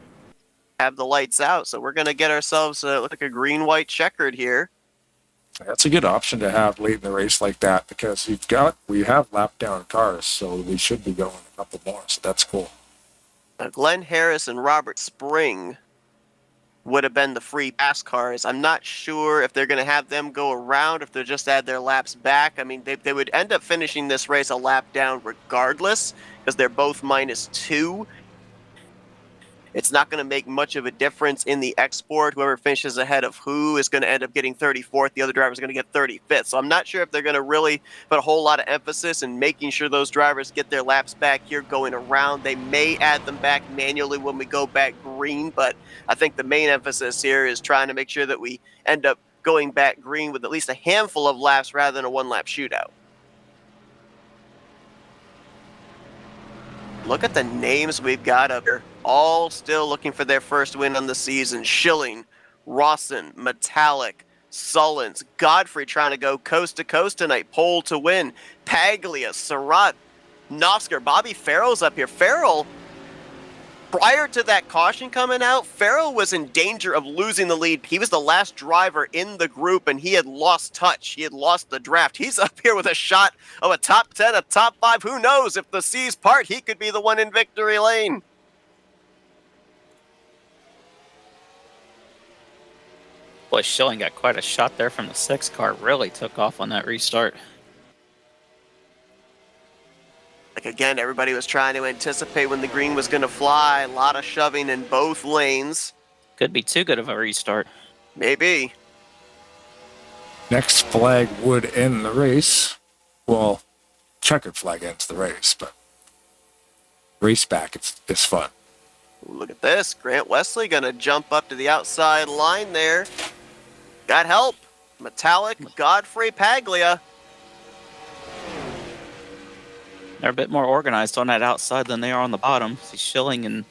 Have the lights out, so we're going to get ourselves like a green-white checkered here. That's a good option to have late in the race like that because we have lap down cars, so we should be going a couple more, so that's cool. Glenn Harris and Robert Spring would have been the free pass cars. I'm not sure if they're going to have them go around, if they'll just add their laps back. I mean, they would end up finishing this race a lap down regardless because they're both -2. It's not going to make much of a difference in the export. Whoever finishes ahead of who is going to end up getting 34th. The other driver is going to get 35th. So I'm not sure if they're going to really put a whole lot of emphasis in making sure those drivers get their laps back here going around. They may add them back manually when we go back green, but I think the main emphasis here is trying to make sure that we end up going back green with at least a handful of laps rather than a one-lap shootout. Look at the names we've got up here. All still looking for their first win on the season. Schilling, Rawson, Metallic, Sullins, Godfrey trying to go coast to coast tonight. Pole to win. Paglia, Surratt, Nosker, Bobby Farrell's up here. Farrell, prior to that caution coming out, Farrell was in danger of losing the lead. He was the last driver in the group, and he had lost touch. He had lost the draft. He's up here with a shot of a top 10, a top 5. Who knows? If the seas part, he could be the one in victory lane. boy, Schilling got quite a shot there from the 6 car. Really took off on that restart. Like again, everybody was trying to anticipate when the green was going to fly. A lot of shoving in both lanes. Could be too good of a restart. Maybe. Next flag would end the race. Well, checkered flag ends the race, but race back, it's fun. Ooh, look at this. Grant Wesley going to jump up to the outside line there. Got help. Metallic, Godfrey, Paglia. They're a bit more organized on that outside than they are on the bottom. See Schilling and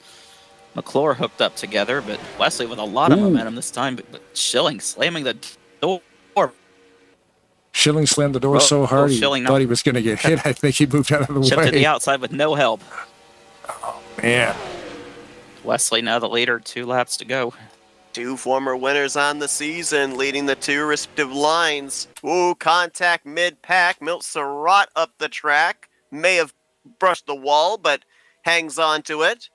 McClure hooked up together, but Wesley with a lot of momentum this time. But Schilling slamming the door. Schilling slammed the door Well, so hard he Schilling thought he was going to get hit. I think he moved out of the chipped way. to the outside with no help. Man. Wesley now the leader, 2 laps to go. 2 former winners on the season, leading the 2 respective lines. Ooh, contact mid-pack. Milt Surratt up the track. May have brushed the wall, but hangs on to it.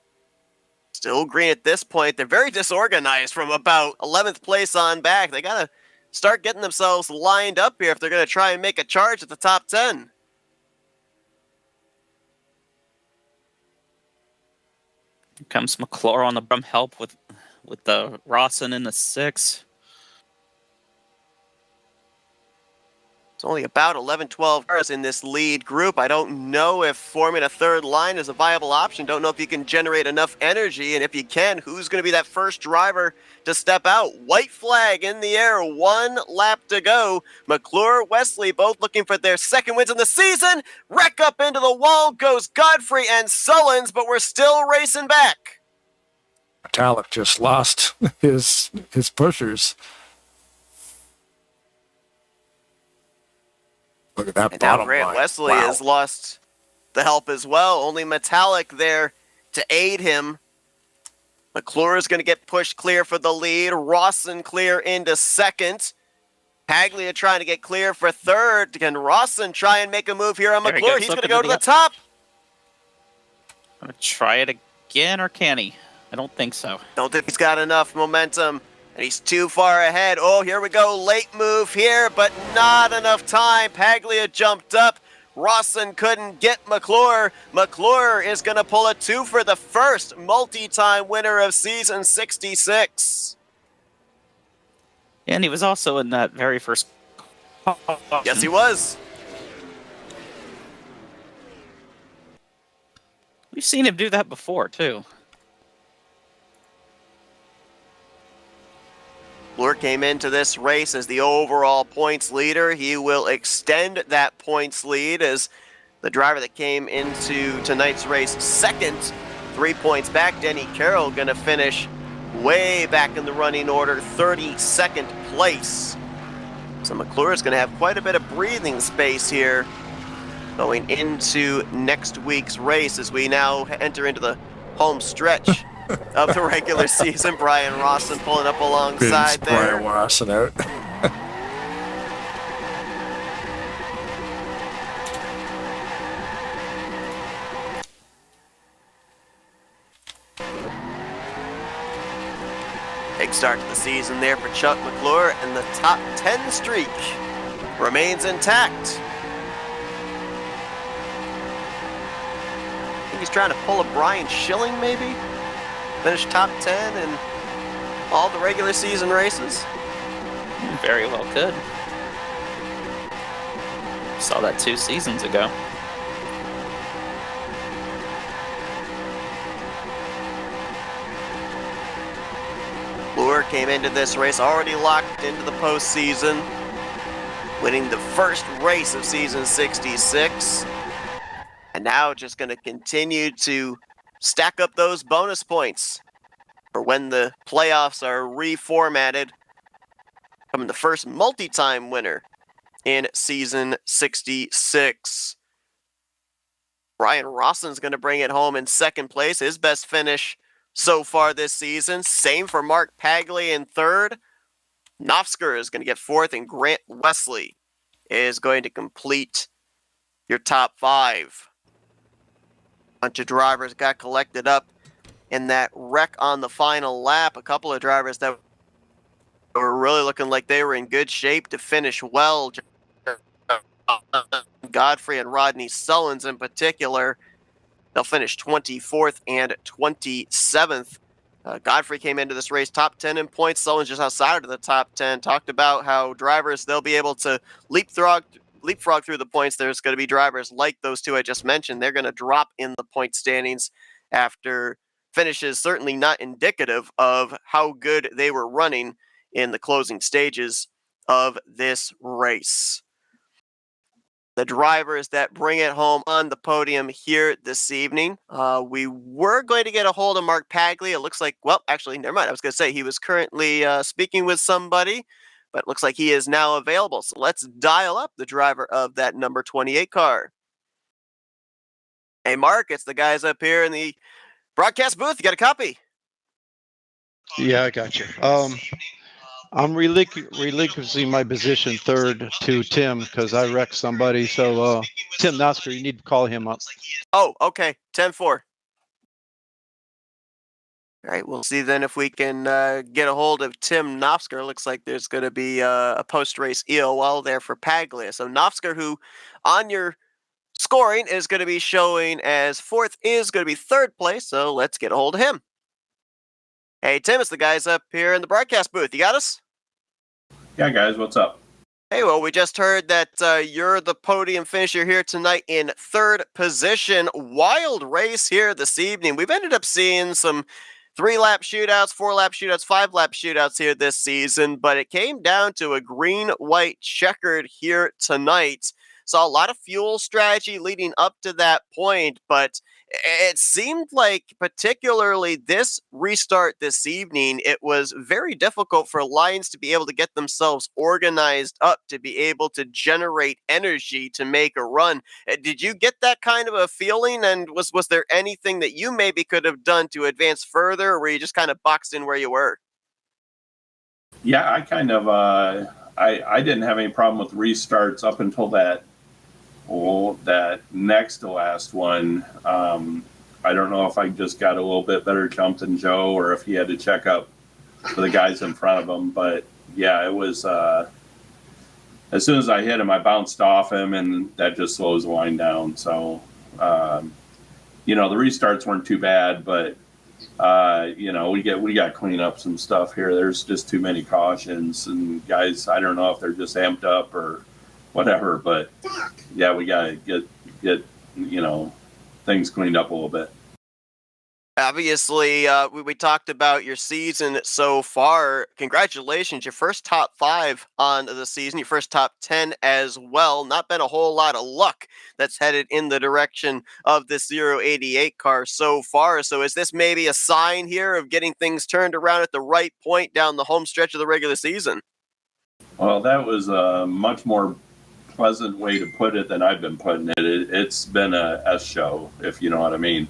Still green at this point. They're very disorganized from about 11th place on back. They got to start getting themselves lined up here if they're going to try and make a charge at the top 10. Here comes McClure on the bum help with the Rawson in the 6. It's only about 11-12 cars in this lead group. I don't know if forming a third line is a viable option. Don't know if you can generate enough energy, and if you can, who's going to be that first driver to step out? White flag in the air, 1 lap to go. McClure, Wesley both looking for their second wins in the season. Wreck up into the wall goes Godfrey and Sullins, but we're still racing back. Metallic just lost his pushers. Look at that And now bottom Grant line. Wesley has lost the help as well. Only Metallic there to aid him. McClure is going to get pushed clear for the lead. Rawson clear into second. Paglia trying to get clear for third. Can Rawson try and make a move here on There he McClure? goes. He's Look going to at go to the top. Gonna try it again, or can he? I don't think so. Don't think he's got enough momentum. And he's too far ahead. Oh, here we go. Late move here, but not enough time. Paglia jumped up. Rawson couldn't get McClure. McClure is going to pull a 2 for the first multi-time winner of season 66. And he was also in that very first. Yes, he was. We've seen him do that before, too. McClure came into this race as the overall points leader. He will extend that points lead as the driver that came into tonight's race second, 3 points back. Denny Carroll going to finish way back in the running order, 32nd place. So McClure is going to have quite a bit of breathing space here going into next week's race as we now enter into the home stretch of the regular season. Brian Rawson pulling up alongside there. Brian Rawson out. Big start to the season there for Chuck McClure, and the top 10 streak remains intact. I think he's trying to pull a Brian Schilling maybe? Finish top 10 in all the regular season races? Very well could. Saw that 2 seasons ago. McClure came into this race already locked into the postseason, winning the first race of season 66. And now just going to continue to stack up those bonus points for when the playoffs are reformatted. Becoming the first multi-time winner in season 66. Brian Rawson's going to bring it home in second place, his best finish so far this season. Same for Mark Paglia in third. Nofsker is going to get fourth, and Grant Wesley is going to complete your top 5. Bunch of drivers got collected up in that wreck on the final lap. A couple of drivers that were really looking like they were in good shape to finish well. Godfrey and Rodney Sullins in particular. They'll finish 24th and 27th. Godfrey came into this race top 10 in points. Sullins just outside of the top 10. Talked about how drivers, they'll be able to leapfrog through the points. There's going to be drivers like those 2 I just mentioned. They're going to drop in the point standings after finishes certainly not indicative of how good they were running in the closing stages of this race. The drivers that bring it home on the podium here this evening. We were going to get a hold of Mark Paglia. It looks like, well, actually, never mind. I was going to say he was currently speaking with somebody, but it looks like he is now available. So let's dial up the driver of that number 28 car. Hey, Mark, it's the guys up here in the broadcast booth. You got a copy? Yeah, I got you. I'm relinquishing my position third to Tim because I wrecked somebody. So, Tim Nosker, you need to call him up. Oh, okay. 10-4. All right, we'll see then if we can get a hold of Tim Nofsker. Looks like there's going to be a post-race EOL there for Paglia. So Nofsker, who on your scoring is going to be showing as fourth, is going to be third place. So let's get a hold of him. Hey, Tim, it's the guys up here in the broadcast booth. You got us? Yeah, guys, what's up? Hey, well, we just heard that you're the podium finisher here tonight in third position. Wild race here this evening. We've ended up seeing some 3-lap shootouts, 4-lap shootouts, 5-lap shootouts here this season, but it came down to a green-white checkered here tonight. Saw a lot of fuel strategy leading up to that point, but it seemed like particularly this restart this evening, it was very difficult for lines to be able to get themselves organized up to be able to generate energy to make a run. Did you get that kind of a feeling? And was there anything that you maybe could have done to advance further, or were you just kind of boxed in where you were? Yeah, I kind of, I didn't have any problem with restarts up until that next to last one. I don't know if I just got a little bit better jump than Joe or if he had to check up for the guys in front of him. But yeah, it was, as soon as I hit him, I bounced off him, and that just slows the line down. So, the restarts weren't too bad, but, we got to clean up some stuff here. There's just too many cautions, and guys, I don't know if they're just amped up or whatever, but yeah, we got to get things cleaned up a little bit. Obviously, we talked about your season so far. Congratulations, your first top 5 on the season, your first top 10 as well. Not been a whole lot of luck that's headed in the direction of this 088 car so far. So is this maybe a sign here of getting things turned around at the right point down the home stretch of the regular season? Well, that was a much more pleasant way to put it than I've been putting it. It's been a S show, if you know what I mean.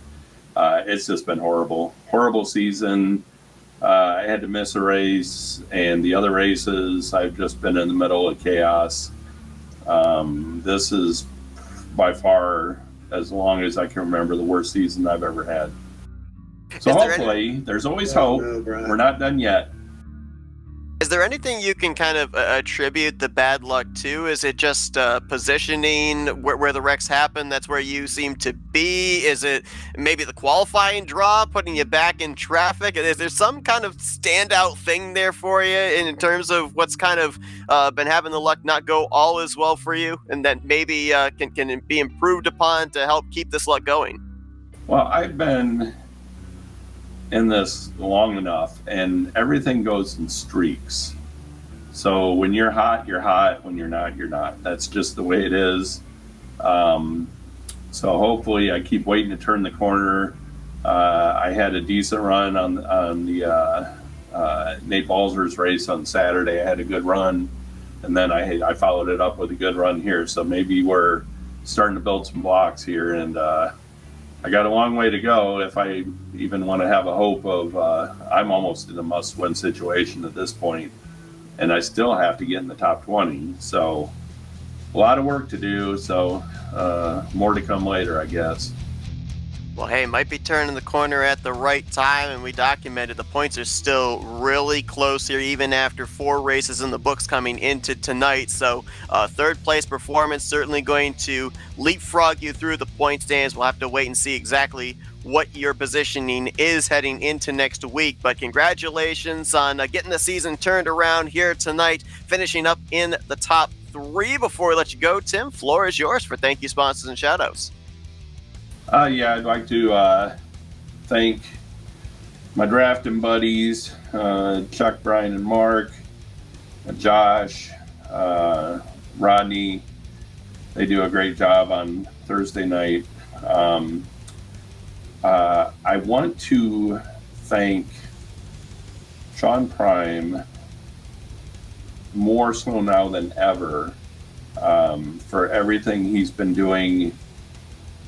It's just been horrible season. I had to miss a race, and the other races I've just been in the middle of chaos. This is by far, as long as I can remember, the worst season I've ever had. So hopefully, there's always hope. We're not done yet. Is there anything you can kind of attribute the bad luck to? Is it just positioning where the wrecks happen? That's where you seem to be? Is it maybe the qualifying draw putting you back in traffic? Is there some kind of standout thing there for you in terms of what's kind of been having the luck not go all as well for you, and that maybe can be improved upon to help keep this luck going? Well, I've been in this long enough, and everything goes in streaks. So when you're hot, you're hot. When you're not. That's just the way it is. So hopefully I keep waiting to turn the corner. I had a decent run on the Nate Balzer's race on Saturday. I had a good run, and then I followed it up with a good run here. So maybe we're starting to build some blocks here, and I got a long way to go if I even want to have a hope of, I'm almost in a must-win situation at this point, and I still have to get in the top 20. So a lot of work to do, so more to come later, I guess. Well, hey, might be turning the corner at the right time, and we documented the points are still really close here, even after 4 races in the books coming into tonight. So third place performance certainly going to leapfrog you through the point stands. We'll have to wait and see exactly what your positioning is heading into next week. But congratulations on getting the season turned around here tonight, finishing up in the top 3. Before we let you go, Tim, floor is yours for thank you, sponsors, and shout-outs. Yeah, I'd like to thank my drafting buddies, Chuck, Brian, and Mark, Josh, Rodney. They do a great job on Thursday night. I want to thank Sean Prime more so now than ever for everything he's been doing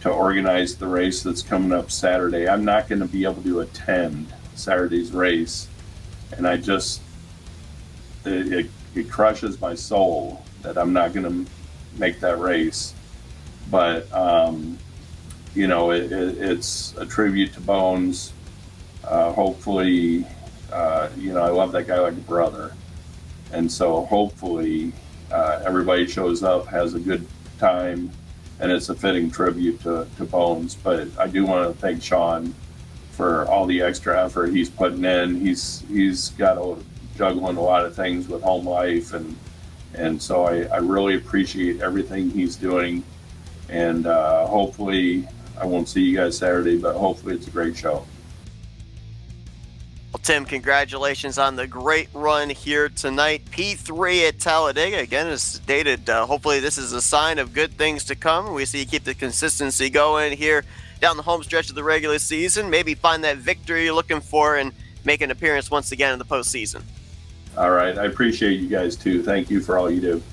to organize the race that's coming up Saturday. I'm not going to be able to attend Saturday's race, and I just it crushes my soul that I'm not going to make that race. But it's a tribute to Bones. Hopefully, I love that guy like a brother, and so hopefully everybody shows up, has a good time, and it's a fitting tribute to Bones. But I do want to thank Sean for all the extra effort he's putting in. He's got juggling a lot of things with home life, and so I really appreciate everything he's doing. And hopefully, I won't see you guys Saturday, but hopefully it's a great show. Well, Tim, congratulations on the great run here tonight. P3 at Talladega, again, as stated. Hopefully this is a sign of good things to come. We see you keep the consistency going here down the home stretch of the regular season. Maybe find that victory you're looking for and make an appearance once again in the postseason. All right. I appreciate you guys, too. Thank you for all you do.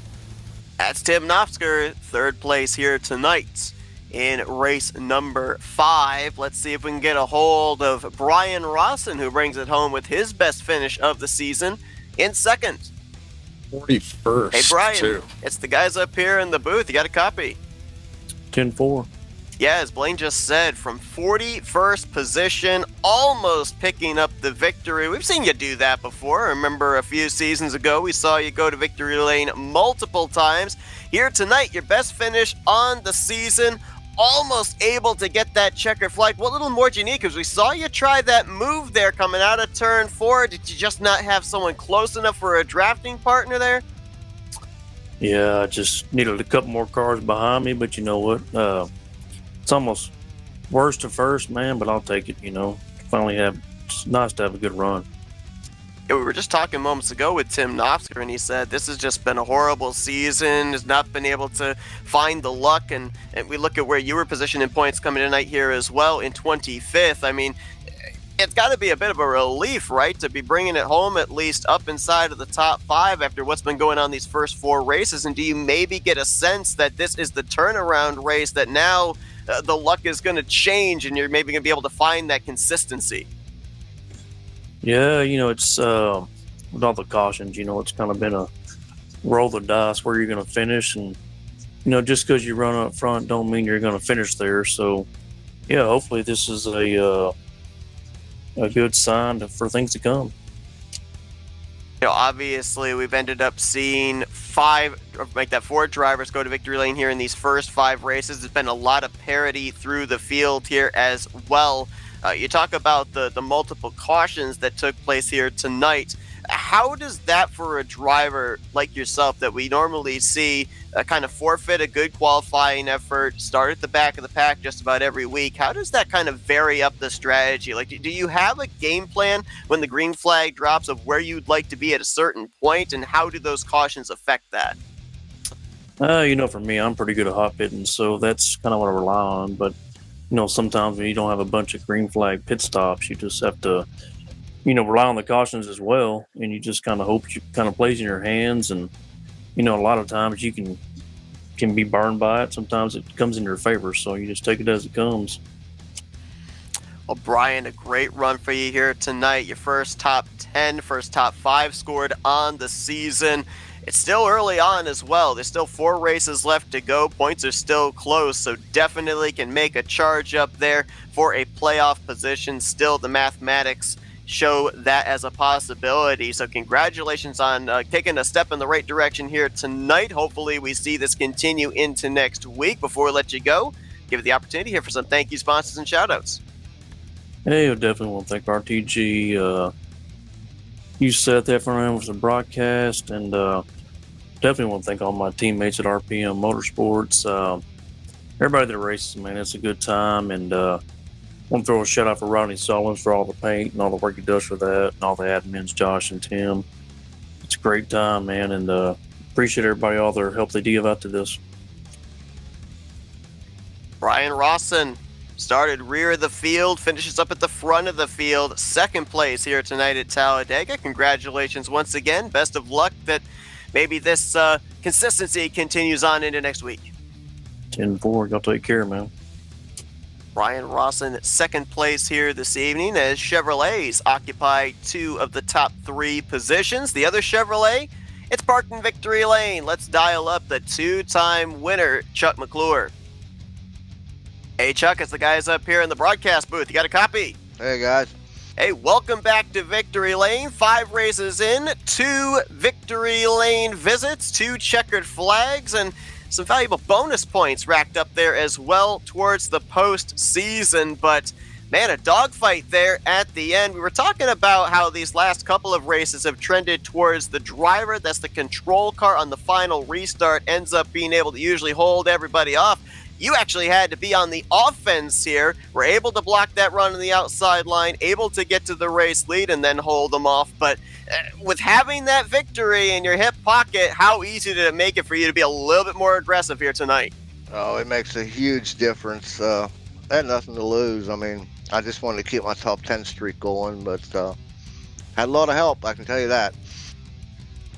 That's Tim Knopfsker, third place here tonight in race number 5. Let's see if we can get a hold of Brian Rawson, who brings it home with his best finish of the season in second. 41st. Hey, Brian, too. It's the guys up here in the booth. You got a copy? 10-4. Yeah, as Blaine just said, from 41st position, almost picking up the victory. We've seen you do that before. I remember a few seasons ago, we saw you go to victory lane multiple times. Here tonight, your best finish on the season, almost able to get that checkered flag. What little more do you need? Because we saw you try that move there coming out of turn 4. Did you just not have someone close enough for a drafting partner there? Yeah, I just needed a couple more cars behind me, but you know what? It's almost worst to first, man, but I'll take it, It's nice to have a good run. Yeah, we were just talking moments ago with Tim Knopfsker, and he said this has just been a horrible season, has not been able to find the luck, and we look at where you were positioned in points coming tonight here as well in 25th. I mean, it's got to be a bit of a relief, right, to be bringing it home at least up inside of the top 5 after what's been going on these first 4 races. And do you maybe get a sense that this is the turnaround race, that now the luck is going to change and you're maybe going to be able to find that consistency? Yeah, it's with all the cautions, it's kind of been a roll the dice where you're going to finish. And, just because you run up front don't mean you're going to finish there. So, yeah, hopefully this is a good sign for things to come. Obviously, we've ended up seeing 4 drivers go to victory lane here in these first 5 races. There's been a lot of parity through the field here as well. You talk about the multiple cautions that took place here tonight. How does that, for a driver like yourself that we normally see kind of forfeit a good qualifying effort, start at the back of the pack just about every week, how does that kind of vary up the strategy? Like, do you have a game plan when the green flag drops of where you'd like to be at a certain point, and how do those cautions affect that? For me, I'm pretty good at hot pitting, so that's kind of what I rely on. But, sometimes when you don't have a bunch of green flag pit stops, you just have to rely on the cautions as well, and you just kind of hope you kind of plays in your hands. And, a lot of times you can be burned by it. Sometimes it comes in your favor, so you just take it as it comes. Well, Brian, a great run for you here tonight. Your first top 10, first top 5 scored on the season. It's still early on as well. There's still 4 races left to go. Points are still close, so definitely can make a charge up there for a playoff position. Still, the mathematics show that as a possibility. So congratulations on taking a step in the right direction here tonight. Hopefully we see this continue into next week. Before we let you go, give it the opportunity here for some thank you sponsors and shout outs. Hey, I definitely want to thank RTG. You set that for him with the broadcast, and definitely want to thank all my teammates at RPM Motorsports. Everybody that races, man, it's a good time. And want to throw a shout out for Rodney Solins for all the paint and all the work he does for that, and all the admins, Josh and Tim. It's a great time, man, and appreciate everybody, all their help they give out to this. Brian Rawson started rear of the field, finishes up at the front of the field, second place here tonight at Talladega. Congratulations once again. Best of luck that maybe this consistency continues on into next week. 10-4, y'all take care, man. Ryan Rawson, second place here this evening as Chevrolets occupy 2 of the top 3 positions. The other Chevrolet, it's parked in victory lane. Let's dial up the 2-time winner, Chuck McClure. Hey, Chuck, it's the guys up here in the broadcast booth. You got a copy? Hey, guys. Hey, welcome back to Victory Lane. 5 races in, 2 Victory Lane visits, 2 checkered flags, and some valuable bonus points racked up there as well towards the postseason. But man, a dogfight there at the end. We were talking about how these last couple of races have trended towards the driver. That's the control car on the final restart, ends up being able to usually hold everybody off. You actually had to be on the offense here. Were able to block that run on the outside line, able to get to the race lead and then hold them off. But with having that victory in your hip pocket, how easy did it make it for you to be a little bit more aggressive here tonight? Oh, it makes a huge difference. I had nothing to lose. I mean, I just wanted to keep my top 10 streak going, but had a lot of help, I can tell you that.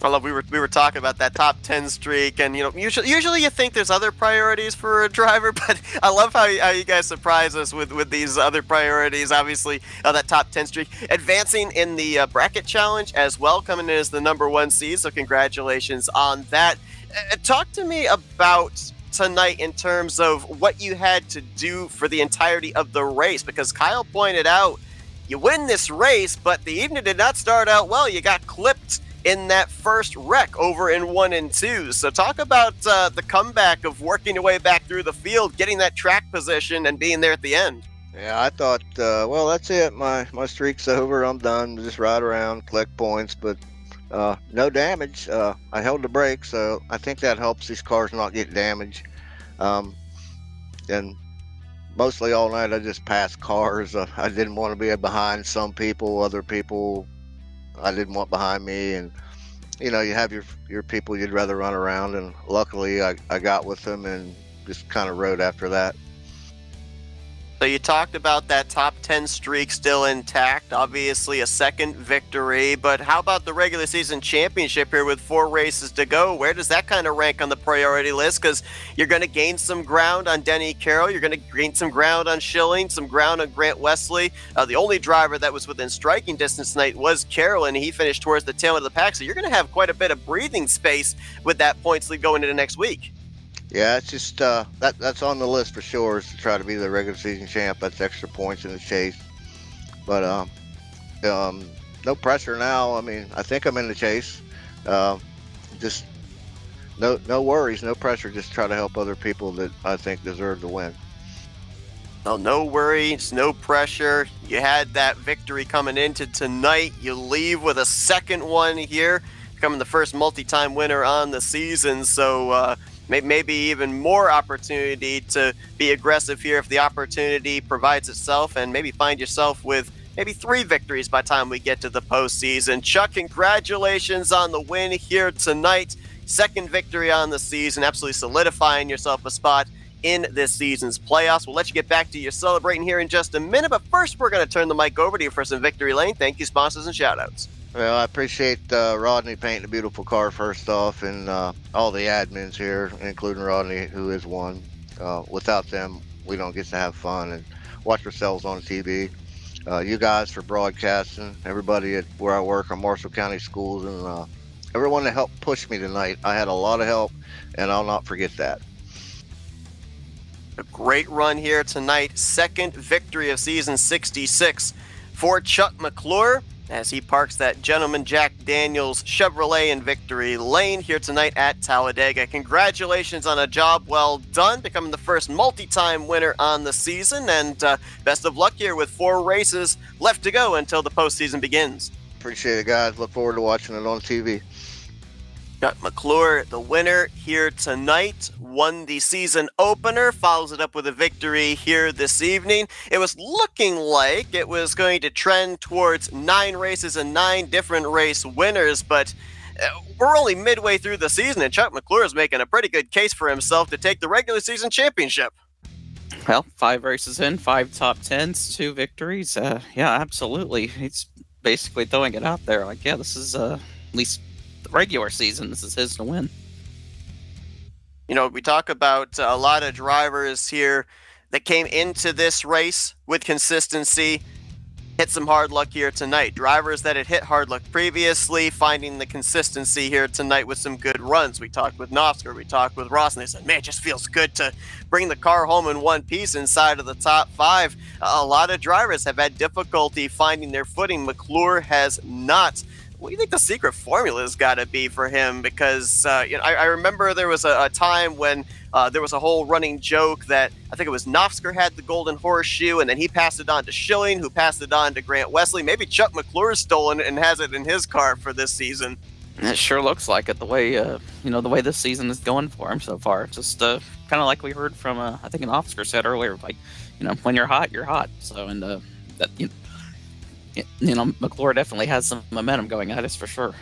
I love we were talking about that top 10 streak, and usually you think there's other priorities for a driver, but I love how you guys surprise us with these other priorities. Obviously, that top 10 streak, advancing in the bracket challenge as well, coming in as the number 1 seed. So congratulations on that. Talk to me about tonight in terms of what you had to do for the entirety of the race, because Kyle pointed out you win this race, but the evening did not start out well. You got clipped in that first wreck over in 1 and 2. So talk about the comeback of working your way back through the field, getting that track position and being there at the end. Yeah, I thought, well, that's it. My streak's over. I'm done. Just ride around, collect points, but no damage. I held the brake, so I think that helps these cars not get damaged. And mostly all night I just passed cars. I didn't want to be behind some people, other people I didn't want behind me, and you have your people you'd rather run around, and luckily I got with them and just kind of rode after that. So you talked about that top 10 streak still intact, obviously a second victory, but how about the regular season championship here with 4 races to go? Where does that kind of rank on the priority list? Because you're going to gain some ground on Denny Carroll, you're going to gain some ground on Schilling, some ground on Grant Wesley. The only driver that was within striking distance tonight was Carroll, and he finished towards the tail end of the pack, so you're going to have quite a bit of breathing space with that points lead going into next week. Yeah, it's just that's on the list for sure, is to try to be the regular season champ. That's extra points in the chase. But no pressure now. I mean, I think I'm in the chase. Just no worries, no pressure. Just try to help other people that I think deserve to win. Well, no worries, no pressure. You had that victory coming into tonight. You leave with a second one here, becoming the first multi-time winner on the season. So maybe even more opportunity to be aggressive here if the opportunity provides itself, and maybe find yourself with maybe 3 victories by the time we get to the postseason. Chuck, congratulations on the win here tonight. Second victory on the season, absolutely solidifying yourself a spot in this season's playoffs. We'll let you get back to your celebrating here in just a minute, but first we're going to turn the mic over to you for some Victory Lane. Thank you, sponsors, and shout-outs. Well, I appreciate Rodney painting a beautiful car first off, and all the admins here, including Rodney, who is one. Without them, we don't get to have fun and watch ourselves on TV. You guys for broadcasting, everybody at where I work on Marshall County Schools, and everyone that helped push me tonight. I had a lot of help, and I'll not forget that. A great run here tonight. Second victory of season 66 for Chuck McClure, as he parks that gentleman Jack Daniels Chevrolet in victory lane here tonight at Talladega. Congratulations on a job well done, becoming the first multi-time winner on the season, and best of luck here with 4 races left to go until the postseason begins. Appreciate it, guys. Look forward to watching it on TV. Chuck McClure, the winner here tonight, won the season opener, follows it up with a victory here this evening. It was looking like it was going to trend towards 9 races and 9 different race winners, but we're only midway through the season, and Chuck McClure is making a pretty good case for himself to take the regular season championship. Well, 5 races in, 5 top 10s, 2 victories. Yeah, absolutely. He's basically throwing it out there. Like, yeah, this is at least the regular season, this is his to win. You know, we talk about a lot of drivers here that came into this race with consistency, hit some hard luck here tonight. Drivers that had hit hard luck previously, finding the consistency here tonight with some good runs. We talked with Novsker, we talked with Ross, and they said, man, it just feels good to bring the car home in one piece inside of the top 5. A lot of drivers have had difficulty finding their footing. McClure has not. What do you think the secret formula has got to be for him? Because I remember there was a time when there was a whole running joke that I think it was Novsker had the golden horseshoe, and then he passed it on to Schilling, who passed it on to Grant Wesley. Maybe Chuck McClure's stolen it and has it in his car for this season. It sure looks like it, the way the way this season is going for him so far. Just kind of like we heard from I think an officer said earlier, like, when you're hot, you're hot. So that McClure definitely has some momentum going at us for sure.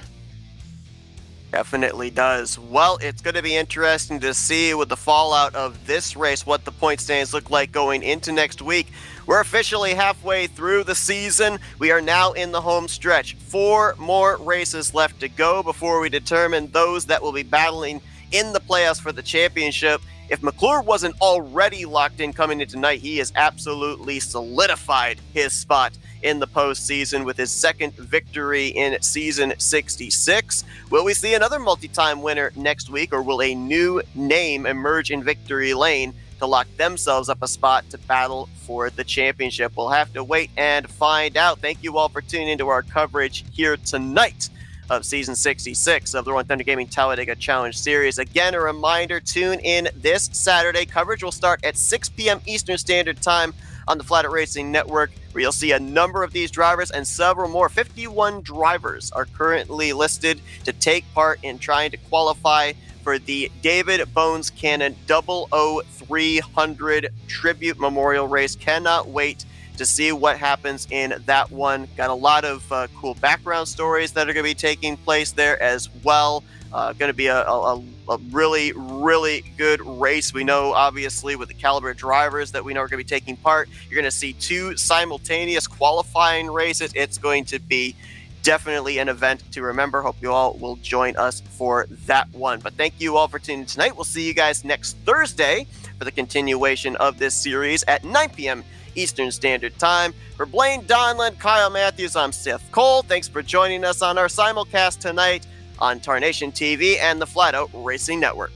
Definitely does. Well, it's going to be interesting to see with the fallout of this race what the point standings look like going into next week. We're officially halfway through the season. We are now in the home stretch. 4 more races left to go before we determine those that will be battling in the playoffs for the championship. If McClure wasn't already locked in coming in tonight, he has absolutely solidified his spot in the postseason with his second victory in season 66. Will we see another multi-time winner next week, or will a new name emerge in victory lane to lock themselves up a spot to battle for the championship? We'll have to wait and find out. Thank you all for tuning into our coverage here tonight of season 66 of the Rolling Thunder Gaming Talladega Challenge Series. Again, a reminder, tune in this Saturday. Coverage will start at 6 p.m. Eastern Standard Time on the Flat Out Racing Network, where you'll see a number of these drivers and several more. 51 drivers are currently listed to take part in trying to qualify for the David Bones Cannon 00300 Tribute Memorial Race. Cannot wait to see what happens in that one. Got a lot of cool background stories that are going to be taking place there as well. Going to be a really, really good race. We know, obviously, with the caliber of drivers that we know are going to be taking part, you're going to see 2 simultaneous qualifying races. It's going to be definitely an event to remember. Hope you all will join us for that one. But thank you all for tuning in tonight. We'll see you guys next Thursday for the continuation of this series at 9 p.m. Eastern Standard Time. For Blaine Donlan, Kyle Matthews, I'm Seth Cole. Thanks for joining us on our simulcast tonight on Tarnation TV and the Flat Out Racing Network.